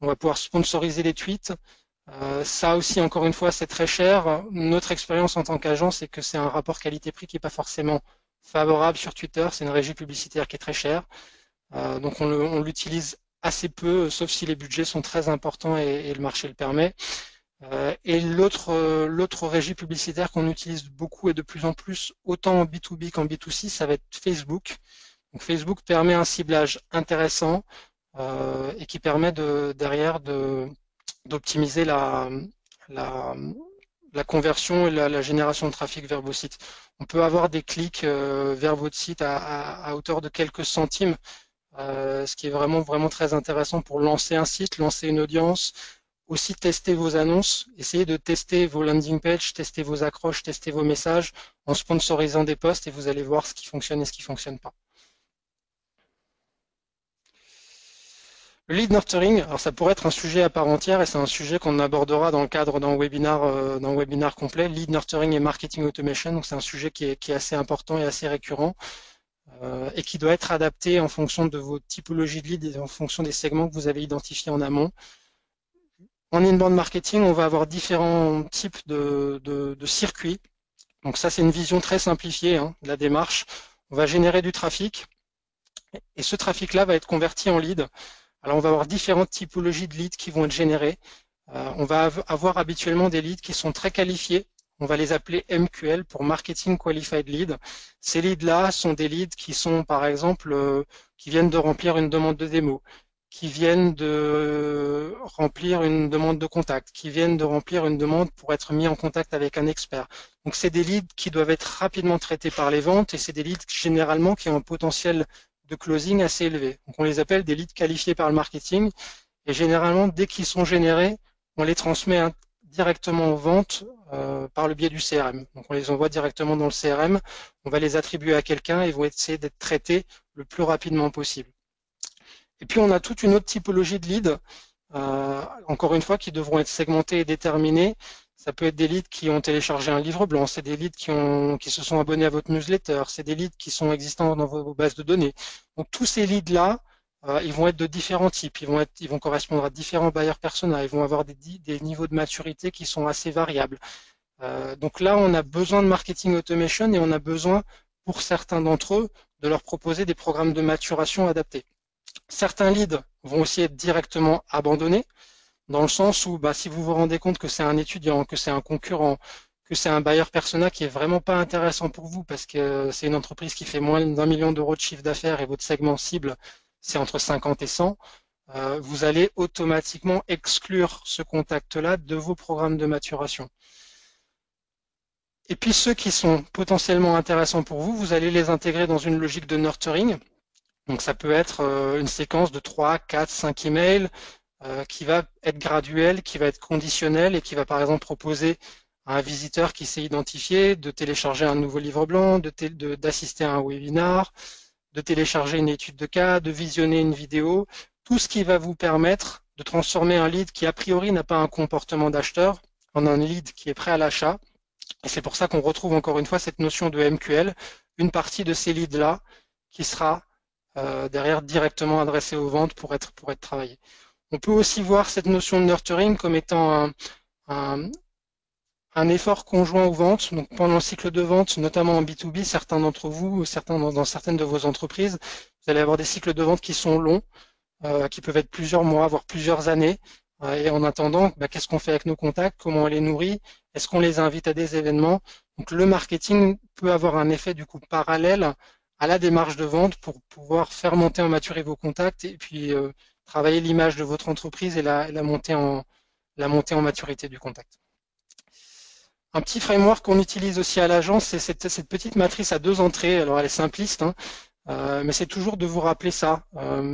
On va pouvoir sponsoriser les tweets. Ça aussi, encore une fois, c'est très cher. Notre expérience en tant qu'agent, c'est que c'est un rapport qualité-prix qui n'est pas forcément favorable sur Twitter. C'est une régie publicitaire qui est très chère. Donc on l'utilise assez peu, sauf si les budgets sont très importants et le marché le permet. Et l'autre régie publicitaire qu'on utilise beaucoup et de plus en plus, autant en B2B qu'en B2C, ça va être Facebook. Donc Facebook permet un ciblage intéressant et qui permet derrière d'optimiser la conversion et la génération de trafic vers vos sites. On peut avoir des clics vers votre site à hauteur de quelques centimes, ce qui est vraiment très intéressant pour lancer un site, lancer une audience. Aussi tester vos annonces, essayez de tester vos landing pages, tester vos accroches, tester vos messages en sponsorisant des posts et vous allez voir ce qui fonctionne et ce qui ne fonctionne pas. Le lead nurturing, alors ça pourrait être un sujet à part entière et c'est un sujet qu'on abordera dans le cadre d'un webinaire complet. Lead nurturing et marketing automation, donc c'est un sujet qui est assez important et assez récurrent et qui doit être adapté en fonction de vos typologies de leads et en fonction des segments que vous avez identifiés en amont. En inbound marketing, on va avoir différents types de circuits. Donc ça, c'est une vision très simplifiée de la démarche. On va générer du trafic et ce trafic-là va être converti en lead. Alors on va avoir différentes typologies de leads qui vont être générées. On va avoir habituellement des leads qui sont très qualifiés. On va les appeler MQL pour Marketing Qualified Lead. Ces leads-là sont des leads qui sont, par exemple, qui viennent de remplir une demande de démo, qui viennent de remplir une demande de contact, qui viennent de remplir une demande pour être mis en contact avec un expert. Donc c'est des leads qui doivent être rapidement traités par les ventes et c'est des leads généralement qui ont un potentiel de closing assez élevé. Donc on les appelle des leads qualifiés par le marketing et généralement dès qu'ils sont générés, on les transmet directement aux ventes par le biais du CRM. Donc on les envoie directement dans le CRM, on va les attribuer à quelqu'un et vont essayer d'être traités le plus rapidement possible. Et puis on a toute une autre typologie de leads, encore une fois, qui devront être segmentés et déterminés. Ça peut être des leads qui ont téléchargé un livre blanc, c'est des leads qui se sont abonnés à votre newsletter, c'est des leads qui sont existants dans vos bases de données. Donc tous ces leads-là, ils vont être de différents types, ils vont correspondre à différents buyers persona, ils vont avoir des niveaux de maturité qui sont assez variables. Donc là, on a besoin de marketing automation et on a besoin, pour certains d'entre eux, de leur proposer des programmes de maturation adaptés. Certains leads vont aussi être directement abandonnés, dans le sens où si vous vous rendez compte que c'est un étudiant, que c'est un concurrent, que c'est un buyer persona qui est vraiment pas intéressant pour vous parce que c'est une entreprise qui fait moins d'1 million d'euros de chiffre d'affaires et votre segment cible c'est entre 50 et 100, vous allez automatiquement exclure ce contact-là de vos programmes de maturation. Et puis ceux qui sont potentiellement intéressants pour vous, vous allez les intégrer dans une logique de nurturing. Donc ça peut être une séquence de 3, 4, 5 emails qui va être graduelle, qui va être conditionnelle et qui va par exemple proposer à un visiteur qui s'est identifié de télécharger un nouveau livre blanc, d'assister à un webinar, de télécharger une étude de cas, de visionner une vidéo, tout ce qui va vous permettre de transformer un lead qui a priori n'a pas un comportement d'acheteur en un lead qui est prêt à l'achat. Et c'est pour ça qu'on retrouve encore une fois cette notion de MQL, une partie de ces leads-là qui sera derrière directement adressée aux ventes pour être travaillée. On peut aussi voir cette notion de nurturing comme étant un effort conjoint aux ventes. Donc pendant le cycle de vente, notamment en B2B, certains d'entre vous, dans certaines de vos entreprises, vous allez avoir des cycles de vente qui sont longs, qui peuvent être plusieurs mois, voire plusieurs années. Et en attendant, qu'est-ce qu'on fait avec nos contacts? Comment on les nourrit? Est-ce qu'on les invite à des événements? Donc le marketing peut avoir un effet du coup parallèle à la démarche de vente pour pouvoir faire monter en maturité vos contacts et puis travailler l'image de votre entreprise et la montée en maturité du contact. Un petit framework qu'on utilise aussi à l'agence, c'est cette petite matrice à 2 entrées. Alors elle est simpliste, hein, mais c'est toujours de vous rappeler ça.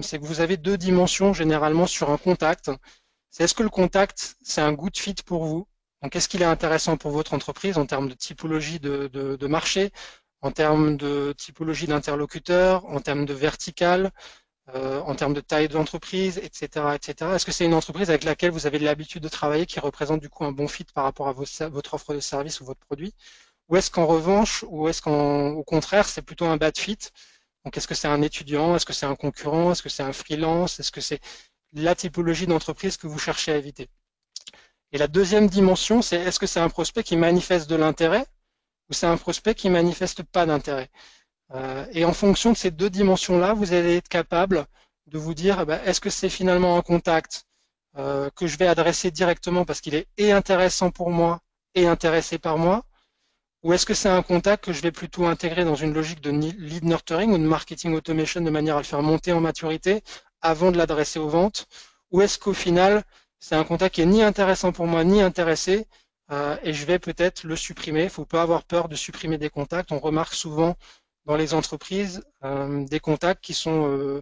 C'est que vous avez 2 dimensions généralement sur un contact. C'est est-ce que le contact, c'est un good fit pour vous? Donc est-ce qu'il est intéressant pour votre entreprise en termes de typologie de marché, en termes de typologie d'interlocuteur, en termes de vertical, en termes de taille d'entreprise, etc., etc. Est-ce que c'est une entreprise avec laquelle vous avez l'habitude de travailler qui représente du coup un bon fit par rapport à votre offre de service ou votre produit? Ou est-ce qu'en revanche, ou est-ce qu'au contraire, c'est plutôt un bad fit? Donc est-ce que c'est un étudiant? Est-ce que c'est un concurrent? Est-ce que c'est un freelance? Est-ce que c'est la typologie d'entreprise que vous cherchez à éviter? Et la deuxième dimension, c'est est-ce que c'est un prospect qui manifeste de l'intérêt ou c'est un prospect qui manifeste pas d'intérêt? Et en fonction de ces 2 dimensions-là, vous allez être capable de vous dire est-ce que c'est finalement un contact que je vais adresser directement parce qu'il est et intéressant pour moi et intéressé par moi, ou est-ce que c'est un contact que je vais plutôt intégrer dans une logique de lead nurturing ou de marketing automation de manière à le faire monter en maturité avant de l'adresser aux ventes, ou est-ce qu'au final c'est un contact qui est ni intéressant pour moi ni intéressé et je vais peut-être le supprimer. Il ne faut pas avoir peur de supprimer des contacts. On remarque souvent dans les entreprises des contacts qui sont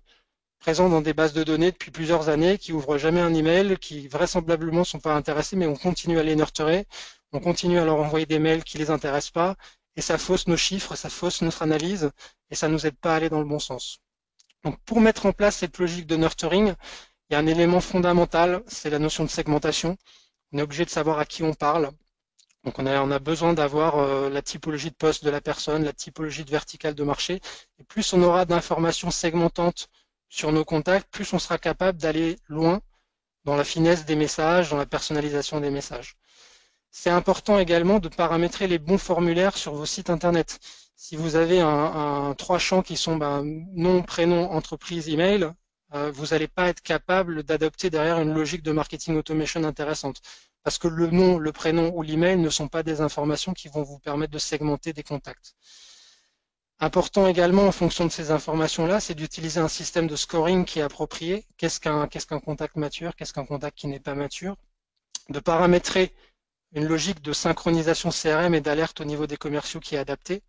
présents dans des bases de données depuis plusieurs années, qui ouvrent jamais un email, qui vraisemblablement ne sont pas intéressés, mais on continue à les nurturer, on continue à leur envoyer des mails qui les intéressent pas, et ça fausse nos chiffres, ça fausse notre analyse, et ça nous aide pas à aller dans le bon sens. Donc pour mettre en place cette logique de nurturing, il y a un élément fondamental, c'est la notion de segmentation. On est obligé de savoir à qui on parle. Donc on a besoin d'avoir la typologie de poste de la personne, la typologie de verticale de marché. Et plus on aura d'informations segmentantes sur nos contacts, plus on sera capable d'aller loin dans la finesse des messages, dans la personnalisation des messages. C'est important également de paramétrer les bons formulaires sur vos sites internet. Si vous avez 3 champs qui sont nom, prénom, entreprise, email, vous n'allez pas être capable d'adopter derrière une logique de marketing automation intéressante. Parce que le nom, le prénom ou l'email ne sont pas des informations qui vont vous permettre de segmenter des contacts. Important également en fonction de ces informations-là, c'est d'utiliser un système de scoring qui est approprié. Qu'est-ce qu'un contact mature? Qu'est-ce qu'un contact qui n'est pas mature? De paramétrer une logique de synchronisation CRM et d'alerte au niveau des commerciaux qui est adaptée.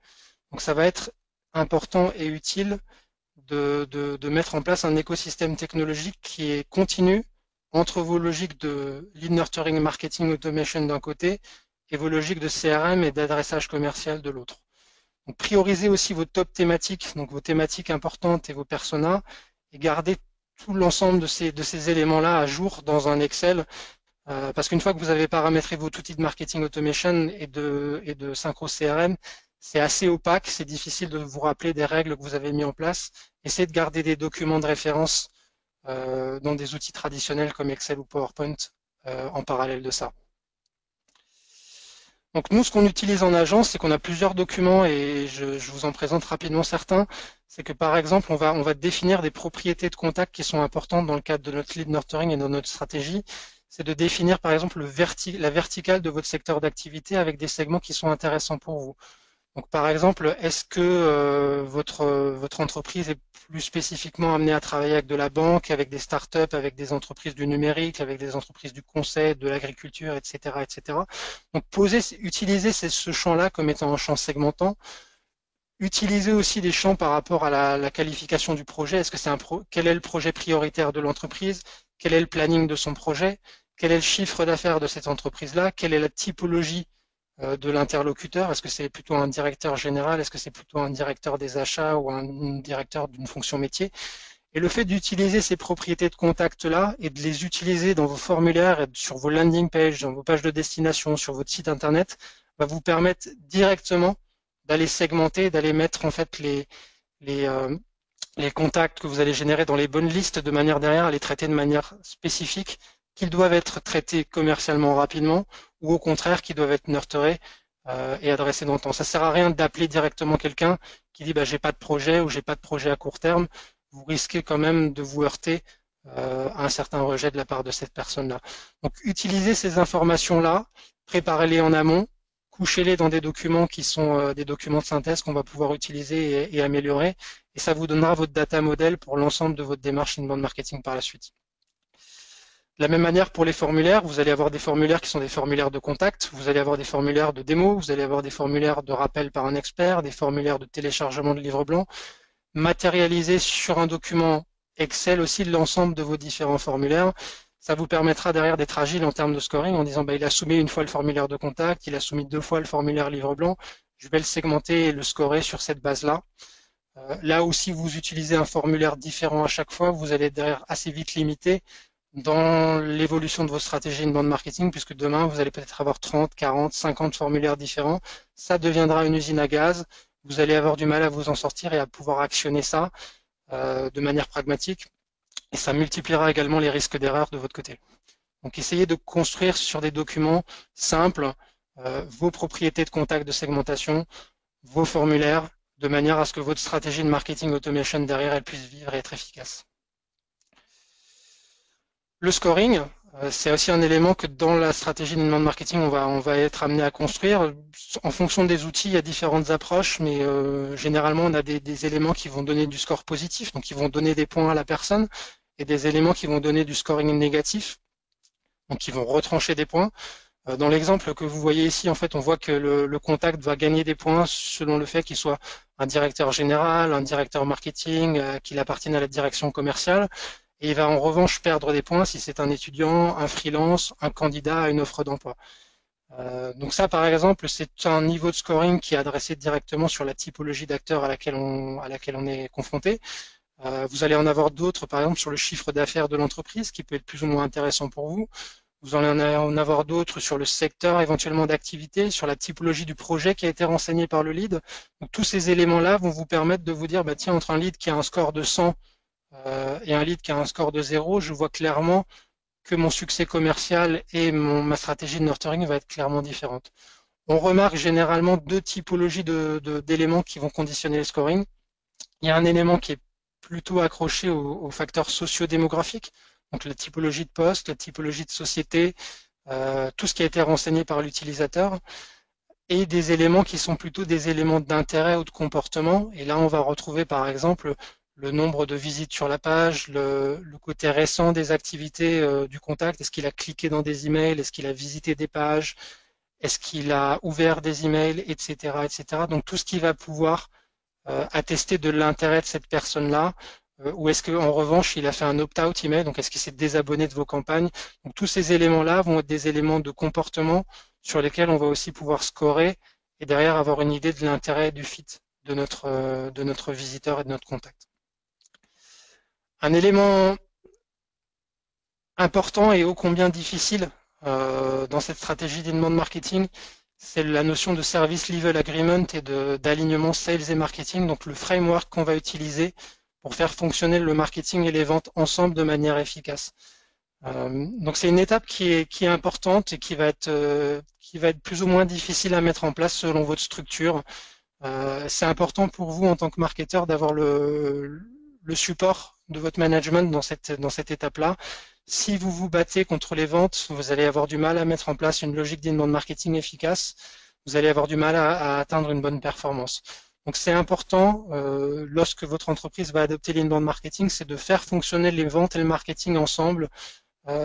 Donc ça va être important et utile de mettre en place un écosystème technologique qui est continu entre vos logiques de lead nurturing marketing automation d'un côté et vos logiques de CRM et d'adressage commercial de l'autre. Donc priorisez aussi vos top thématiques, donc vos thématiques importantes et vos personas, et gardez tout l'ensemble de ces éléments-là à jour dans un Excel, parce qu'une fois que vous avez paramétré votre outil de marketing automation et de synchro CRM, c'est assez opaque, c'est difficile de vous rappeler des règles que vous avez mis en place. Essayez de garder des documents de référence dans des outils traditionnels comme Excel ou PowerPoint en parallèle de ça. Donc nous, ce qu'on utilise en agence, c'est qu'on a plusieurs documents et je vous en présente rapidement certains. C'est que par exemple, on va définir des propriétés de contact qui sont importantes dans le cadre de notre lead nurturing et de notre stratégie. C'est de définir par exemple la verticale de votre secteur d'activité avec des segments qui sont intéressants pour vous. Donc par exemple, est-ce que votre entreprise est plus spécifiquement amenée à travailler avec de la banque, avec des startups, avec des entreprises du numérique, avec des entreprises du conseil, de l'agriculture, etc., etc. Donc utiliser ce champ-là comme étant un champ segmentant. Utiliser aussi des champs par rapport à la qualification du projet. Est-ce que c'est quel est le projet prioritaire de l'entreprise? Quel est le planning de son projet? Quel est le chiffre d'affaires de cette entreprise-là? Quelle est la typologie de l'interlocuteur? Est-ce que c'est plutôt un directeur général? Est-ce que c'est plutôt un directeur des achats ou un directeur d'une fonction métier? Et le fait d'utiliser ces propriétés de contact-là et de les utiliser dans vos formulaires, et sur vos landing pages, dans vos pages de destination, sur votre site internet, va vous permettre directement d'aller segmenter, d'aller mettre en fait les, euh, les contacts que vous allez générer dans les bonnes listes de manière derrière à les traiter de manière spécifique, qu'ils doivent être traités commercialement rapidement ou au contraire qu'ils doivent être nurturés et adressés dans le temps. Ça sert à rien d'appeler directement quelqu'un qui dit bah, j'ai pas de projet ou j'ai pas de projet à court terme. Vous risquez quand même de vous heurter à un certain rejet de la part de cette personne-là. Donc utilisez ces informations-là, préparez-les en amont, couchez-les dans des documents qui sont des documents de synthèse qu'on va pouvoir utiliser et améliorer, et ça vous donnera votre data model pour l'ensemble de votre démarche inbound marketing par la suite. De la même manière pour les formulaires, vous allez avoir des formulaires qui sont des formulaires de contact, vous allez avoir des formulaires de démo, vous allez avoir des formulaires de rappel par un expert, des formulaires de téléchargement de livre blanc, matérialiser sur un document Excel aussi l'ensemble de vos différents formulaires. Ça vous permettra derrière d'être agile en termes de scoring en disant bah, il a soumis une fois le formulaire de contact, il a soumis 2 fois le formulaire livre blanc, je vais le segmenter et le scorer sur cette base-là. Là aussi, vous utilisez un formulaire différent à chaque fois, vous allez derrière assez vite limiter dans l'évolution de vos stratégies inbound marketing, puisque demain, vous allez peut-être avoir 30, 40, 50 formulaires différents. Ça deviendra une usine à gaz. Vous allez avoir du mal à vous en sortir et à pouvoir actionner ça de manière pragmatique. Et ça multipliera également les risques d'erreur de votre côté. Donc, essayez de construire sur des documents simples vos propriétés de contact de segmentation, vos formulaires, de manière à ce que votre stratégie de marketing automation derrière, elle puisse vivre et être efficace. Le scoring, c'est aussi un élément que dans la stratégie d'inbound marketing, on va être amené à construire. En fonction des outils, il y a différentes approches, mais généralement, on a des éléments qui vont donner du score positif, donc qui vont donner des points à la personne, et des éléments qui vont donner du scoring négatif, donc qui vont retrancher des points. Dans l'exemple que vous voyez ici, en fait, on voit que le contact va gagner des points selon le fait qu'il soit un directeur général, un directeur marketing, qu'il appartienne à la direction commerciale. Et il va en revanche perdre des points si c'est un étudiant, un freelance, un candidat à une offre d'emploi. Donc ça, par exemple, c'est un niveau de scoring qui est adressé directement sur la typologie d'acteurs à laquelle on est confronté. Vous allez en avoir d'autres, par exemple, sur le chiffre d'affaires de l'entreprise, qui peut être plus ou moins intéressant pour vous. Vous allez en avoir d'autres sur le secteur éventuellement d'activité, sur la typologie du projet qui a été renseigné par le lead. Donc tous ces éléments-là vont vous permettre de vous dire, bah, tiens, entre un lead qui a un score de 100 et un lead qui a un score de 0, je vois clairement que mon succès commercial et ma stratégie de nurturing va être clairement différente. On remarque généralement deux typologies d'éléments qui vont conditionner le scoring. Il y a un élément qui est plutôt accroché aux facteurs sociodémographiques, donc la typologie de poste, la typologie de société, tout ce qui a été renseigné par l'utilisateur, et des éléments qui sont plutôt des éléments d'intérêt ou de comportement. Et là, on va retrouver par exemple le nombre de visites sur la page, le côté récent des activités du contact. Est-ce qu'il a cliqué dans des emails? Est-ce qu'il a visité des pages? Est-ce qu'il a ouvert des emails, etc., etc. Donc tout ce qui va pouvoir attester de l'intérêt de cette personne-là, ou est-ce qu'en revanche il a fait un opt-out email, donc est-ce qu'il s'est désabonné de vos campagnes? Donc tous ces éléments-là vont être des éléments de comportement sur lesquels on va aussi pouvoir scorer et derrière avoir une idée de l'intérêt et du fit de notre visiteur et de notre contact. Un élément important et ô combien difficile dans cette stratégie d'inbound marketing, c'est la notion de service level agreement et d'alignement sales et marketing, donc le framework qu'on va utiliser pour faire fonctionner le marketing et les ventes ensemble de manière efficace. Donc c'est une étape qui est importante et qui va être plus ou moins difficile à mettre en place selon votre structure. C'est important pour vous en tant que marketeur d'avoir le support de votre management dans cette étape-là. Si vous vous battez contre les ventes, vous allez avoir du mal à mettre en place une logique d'inbound marketing efficace. vous allez avoir du mal à atteindre une bonne performance. Donc c'est important, lorsque votre entreprise va adopter l'inbound marketing, c'est de faire fonctionner les ventes et le marketing ensemble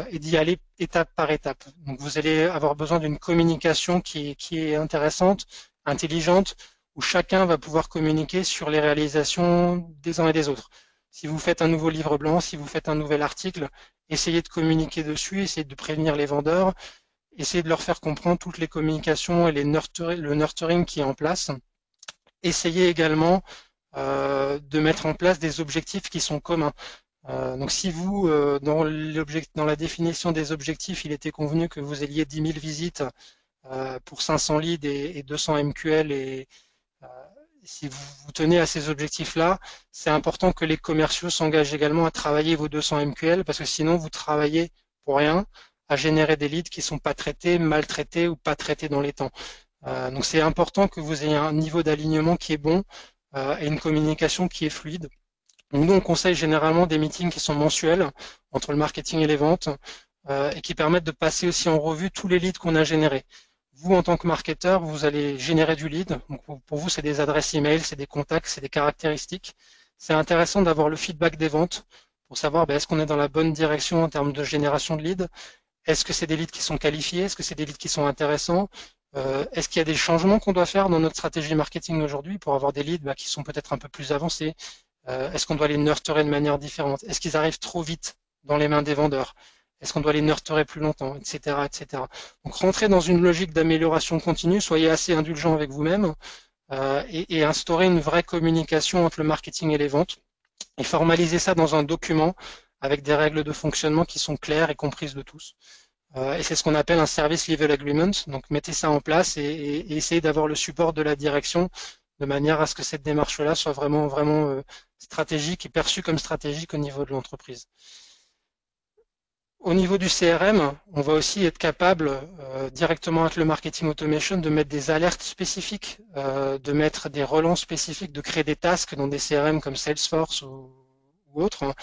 et d'y aller étape par étape. Donc vous allez avoir besoin d'une communication qui est intéressante, intelligente, où chacun va pouvoir communiquer sur les réalisations des uns et des autres. Si vous faites un nouveau livre blanc, si vous faites un nouvel article, essayez de communiquer dessus, essayez de prévenir les vendeurs, essayez de leur faire comprendre toutes les communications et le nurturing qui est en place. Essayez également de mettre en place des objectifs qui sont communs. Donc si vous, dans la définition des objectifs, il était convenu que vous ayez 10 000 visites pour 500 leads et 200 MQL, et si vous tenez à ces objectifs-là, c'est important que les commerciaux s'engagent également à travailler vos 200 MQL, parce que sinon vous travaillez pour rien à générer des leads qui sont pas traités, mal traités ou pas traités dans les temps. Donc c'est important que vous ayez un niveau d'alignement qui est bon et une communication qui est fluide. Donc nous, on conseille généralement des meetings qui sont mensuels entre le marketing et les ventes et qui permettent de passer aussi en revue tous les leads qu'on a générés. Vous, en tant que marketeur, vous allez générer du lead. Donc pour vous, c'est des adresses email, c'est des contacts, c'est des caractéristiques. C'est intéressant d'avoir le feedback des ventes pour savoir est-ce qu'on est dans la bonne direction en termes de génération de leads. Est-ce que c'est des leads qui sont qualifiés? Est-ce que c'est des leads qui sont intéressants? Est-ce qu'il y a des changements qu'on doit faire dans notre stratégie marketing aujourd'hui pour avoir des leads qui sont peut-être un peu plus avancés? Est-ce qu'on doit les nurturer de manière différente? Est-ce qu'ils arrivent trop vite dans les mains des vendeurs? Est-ce qu'on doit les nurturer plus longtemps, etc., etc. Donc rentrez dans une logique d'amélioration continue, soyez assez indulgent avec vous-même et instaurez une vraie communication entre le marketing et les ventes et formalisez ça dans un document avec des règles de fonctionnement qui sont claires et comprises de tous. Et c'est ce qu'on appelle un service level agreement. Donc mettez ça en place et essayez d'avoir le support de la direction de manière à ce que cette démarche-là soit vraiment stratégique et perçue comme stratégique au niveau de l'entreprise. Au niveau du CRM, on va aussi être capable, directement avec le marketing automation, de mettre des alertes spécifiques, de mettre des relances spécifiques, de créer des tasks dans des CRM comme Salesforce ou autres,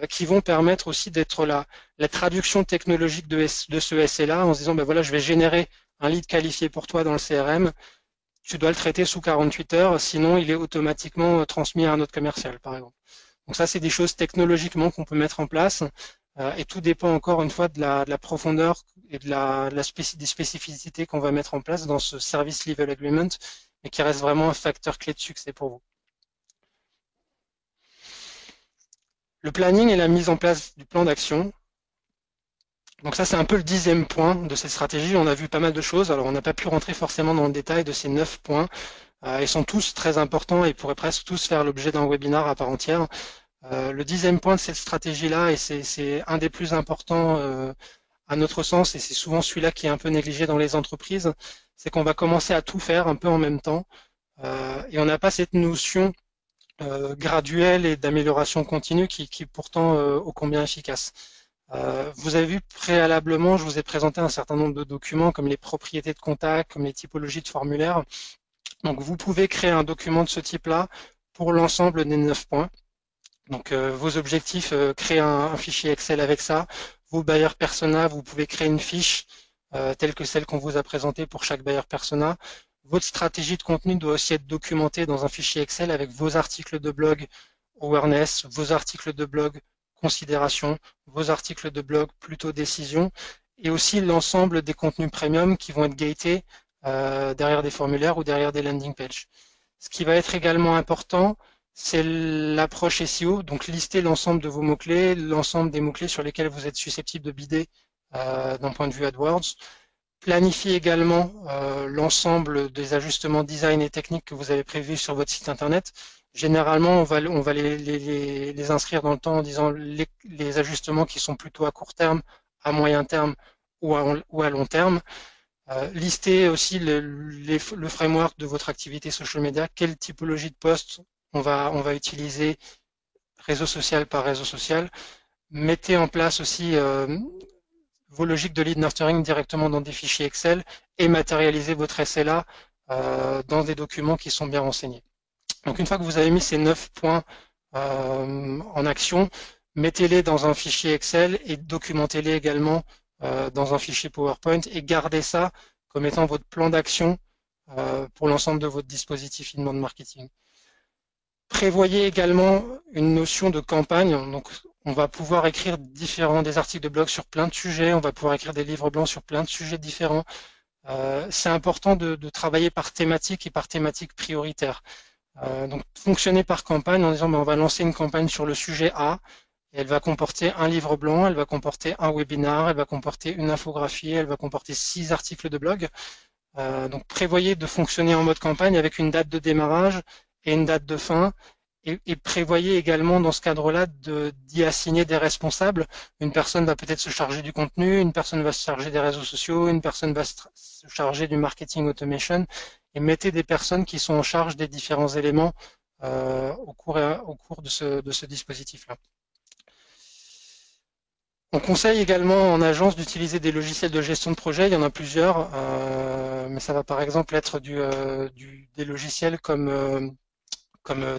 qui vont permettre aussi d'être la traduction technologique de ce SLA en se disant, voilà, je vais générer un lead qualifié pour toi dans le CRM, tu dois le traiter sous 48 heures, sinon il est automatiquement transmis à un autre commercial, par exemple. Donc ça, c'est des choses technologiquement qu'on peut mettre en place, et tout dépend encore une fois de la profondeur et des spécificités qu'on va mettre en place dans ce service level agreement, et qui reste vraiment un facteur clé de succès pour vous. Le planning et la mise en place du plan d'action. Donc ça, c'est un peu le 10e point de cette stratégie. On a vu pas mal de choses. Alors, on n'a pas pu rentrer forcément dans le détail de ces 9 points. Ils sont tous très importants et pourraient presque tous faire l'objet d'un webinar à part entière. Le 10e point de cette stratégie-là, et c'est un des plus importants à notre sens, et c'est souvent celui-là qui est un peu négligé dans les entreprises, c'est qu'on va commencer à tout faire un peu en même temps. Et on n'a pas cette notion graduelle et d'amélioration continue qui est pourtant ô combien efficace. Vous avez vu préalablement, je vous ai présenté un certain nombre de documents comme les propriétés de contact, comme les typologies de formulaires. Donc vous pouvez créer un document de ce type-là pour l'ensemble des 9 points. Donc vos objectifs, créer un fichier Excel avec ça. Vos buyer persona, vous pouvez créer une fiche telle que celle qu'on vous a présentée pour chaque buyer persona. Votre stratégie de contenu doit aussi être documentée dans un fichier Excel avec vos articles de blog awareness, vos articles de blog considération, vos articles de blog plutôt décision, et aussi l'ensemble des contenus premium qui vont être gatés derrière des formulaires ou derrière des landing pages. Ce qui va être également important, c'est l'approche SEO, donc lister l'ensemble de vos mots-clés, l'ensemble des mots-clés sur lesquels vous êtes susceptible de bider d'un point de vue AdWords. Planifiez également l'ensemble des ajustements design et techniques que vous avez prévus sur votre site internet. Généralement, on va les inscrire dans le temps en disant les ajustements qui sont plutôt à court terme, à moyen terme ou à long terme. Listez aussi le framework de votre activité social media, quelle typologie de post on va utiliser réseau social par réseau social. Mettez en place aussi vos logiques de lead nurturing directement dans des fichiers Excel et matérialisez votre SLA dans des documents qui sont bien renseignés. Donc une fois que vous avez mis ces 9 points en action, mettez-les dans un fichier Excel et documentez-les également dans un fichier PowerPoint et gardez ça comme étant votre plan d'action pour l'ensemble de votre dispositif inbound marketing. Prévoyez également une notion de campagne. Donc, on va pouvoir écrire des articles de blog sur plein de sujets, on va pouvoir écrire des livres blancs sur plein de sujets différents. C'est important de travailler par thématique et par thématique prioritaire. Donc, fonctionner par campagne en disant on va lancer une campagne sur le sujet A, et elle va comporter un livre blanc, elle va comporter un webinar, elle va comporter une infographie, elle va comporter 6 articles de blog. Donc, prévoyez de fonctionner en mode campagne avec une date de démarrage et une date de fin. Et prévoyez également dans ce cadre-là d'y assigner des responsables. Une personne va peut-être se charger du contenu, une personne va se charger des réseaux sociaux, une personne va se charger du marketing automation. Et mettez des personnes qui sont en charge des différents éléments au cours de ce dispositif-là. On conseille également en agence d'utiliser des logiciels de gestion de projet. Il y en a plusieurs, mais ça va par exemple être des logiciels comme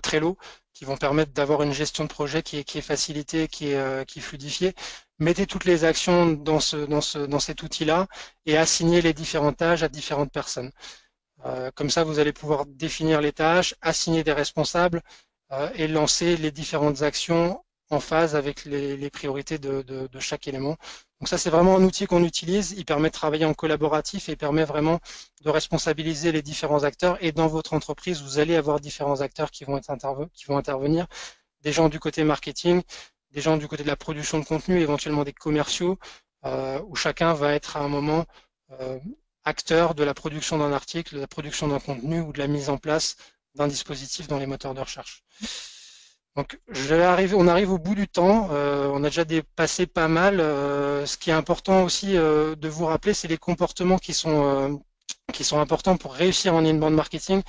Trello, qui vont permettre d'avoir une gestion de projet qui est facilitée, qui est fluidifiée. Mettez toutes les actions dans cet outil-là et assignez les différentes tâches à différentes personnes. Comme ça, vous allez pouvoir définir les tâches, assigner des responsables et lancer les différentes actions en phase avec les priorités de chaque élément. Donc ça, c'est vraiment un outil qu'on utilise. Il permet de travailler en collaboratif et permet vraiment de responsabiliser les différents acteurs. Et dans votre entreprise, vous allez avoir différents acteurs qui vont intervenir. Des gens du côté marketing, des gens du côté de la production de contenu, éventuellement des commerciaux, où chacun va être à un moment acteur de la production d'un article, de la production d'un contenu ou de la mise en place d'un dispositif dans les moteurs de recherche. Donc, on arrive au bout du temps. On a déjà dépassé pas mal. Ce qui est important aussi de vous rappeler, c'est les comportements qui sont importants pour réussir en inbound marketing.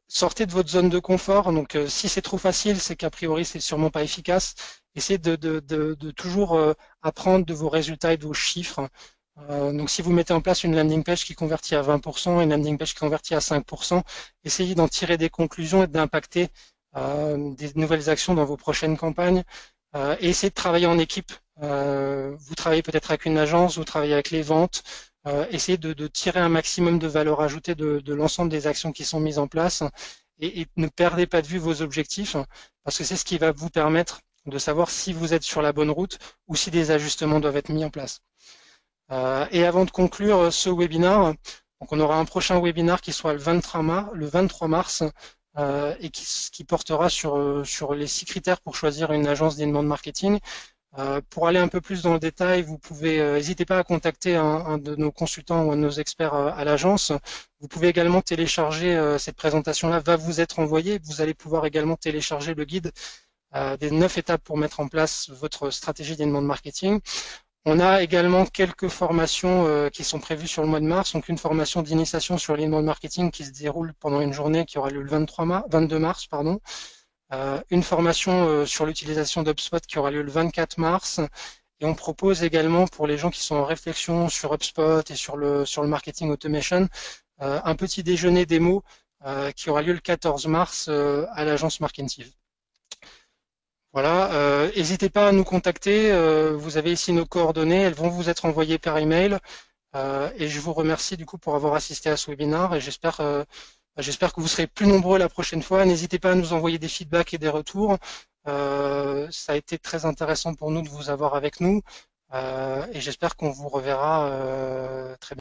Sortez de votre zone de confort. Donc, si c'est trop facile, c'est qu'a priori, c'est sûrement pas efficace. Essayez de toujours apprendre de vos résultats et de vos chiffres. Donc, si vous mettez en place une landing page qui convertit à 20%, une landing page qui convertit à 5%, essayez d'en tirer des conclusions et d'impacter des nouvelles actions dans vos prochaines campagnes et essayez de travailler en équipe. Vous travaillez peut-être avec une agence, vous travaillez avec les ventes, essayez de tirer un maximum de valeur ajoutée de l'ensemble des actions qui sont mises en place et ne perdez pas de vue vos objectifs parce que c'est ce qui va vous permettre de savoir si vous êtes sur la bonne route ou si des ajustements doivent être mis en place. Et avant de conclure ce webinaire, donc on aura un prochain webinaire qui sera le 23 mars et qui portera sur les 6 critères pour choisir une agence d'inbound marketing. Pour aller un peu plus dans le détail, vous pouvez, n'hésitez pas à contacter un de nos consultants ou un de nos experts à l'agence. Vous pouvez également télécharger cette présentation-là, va vous être envoyée. Vous allez pouvoir également télécharger le guide des 9 étapes pour mettre en place votre stratégie d'inbound marketing. On a également quelques formations qui sont prévues sur le mois de mars, donc une formation d'initiation sur l'inbound marketing qui se déroule pendant une journée qui aura lieu le 22 mars, une formation sur l'utilisation d'HubSpot qui aura lieu le 24 mars, et on propose également pour les gens qui sont en réflexion sur HubSpot et sur le marketing automation, un petit déjeuner démo qui aura lieu le 14 mars à l'agence Marketive. Voilà, n'hésitez pas à nous contacter, vous avez ici nos coordonnées, elles vont vous être envoyées par email et je vous remercie du coup pour avoir assisté à ce webinaire et j'espère que vous serez plus nombreux la prochaine fois. N'hésitez pas à nous envoyer des feedbacks et des retours, ça a été très intéressant pour nous de vous avoir avec nous et j'espère qu'on vous reverra très bientôt.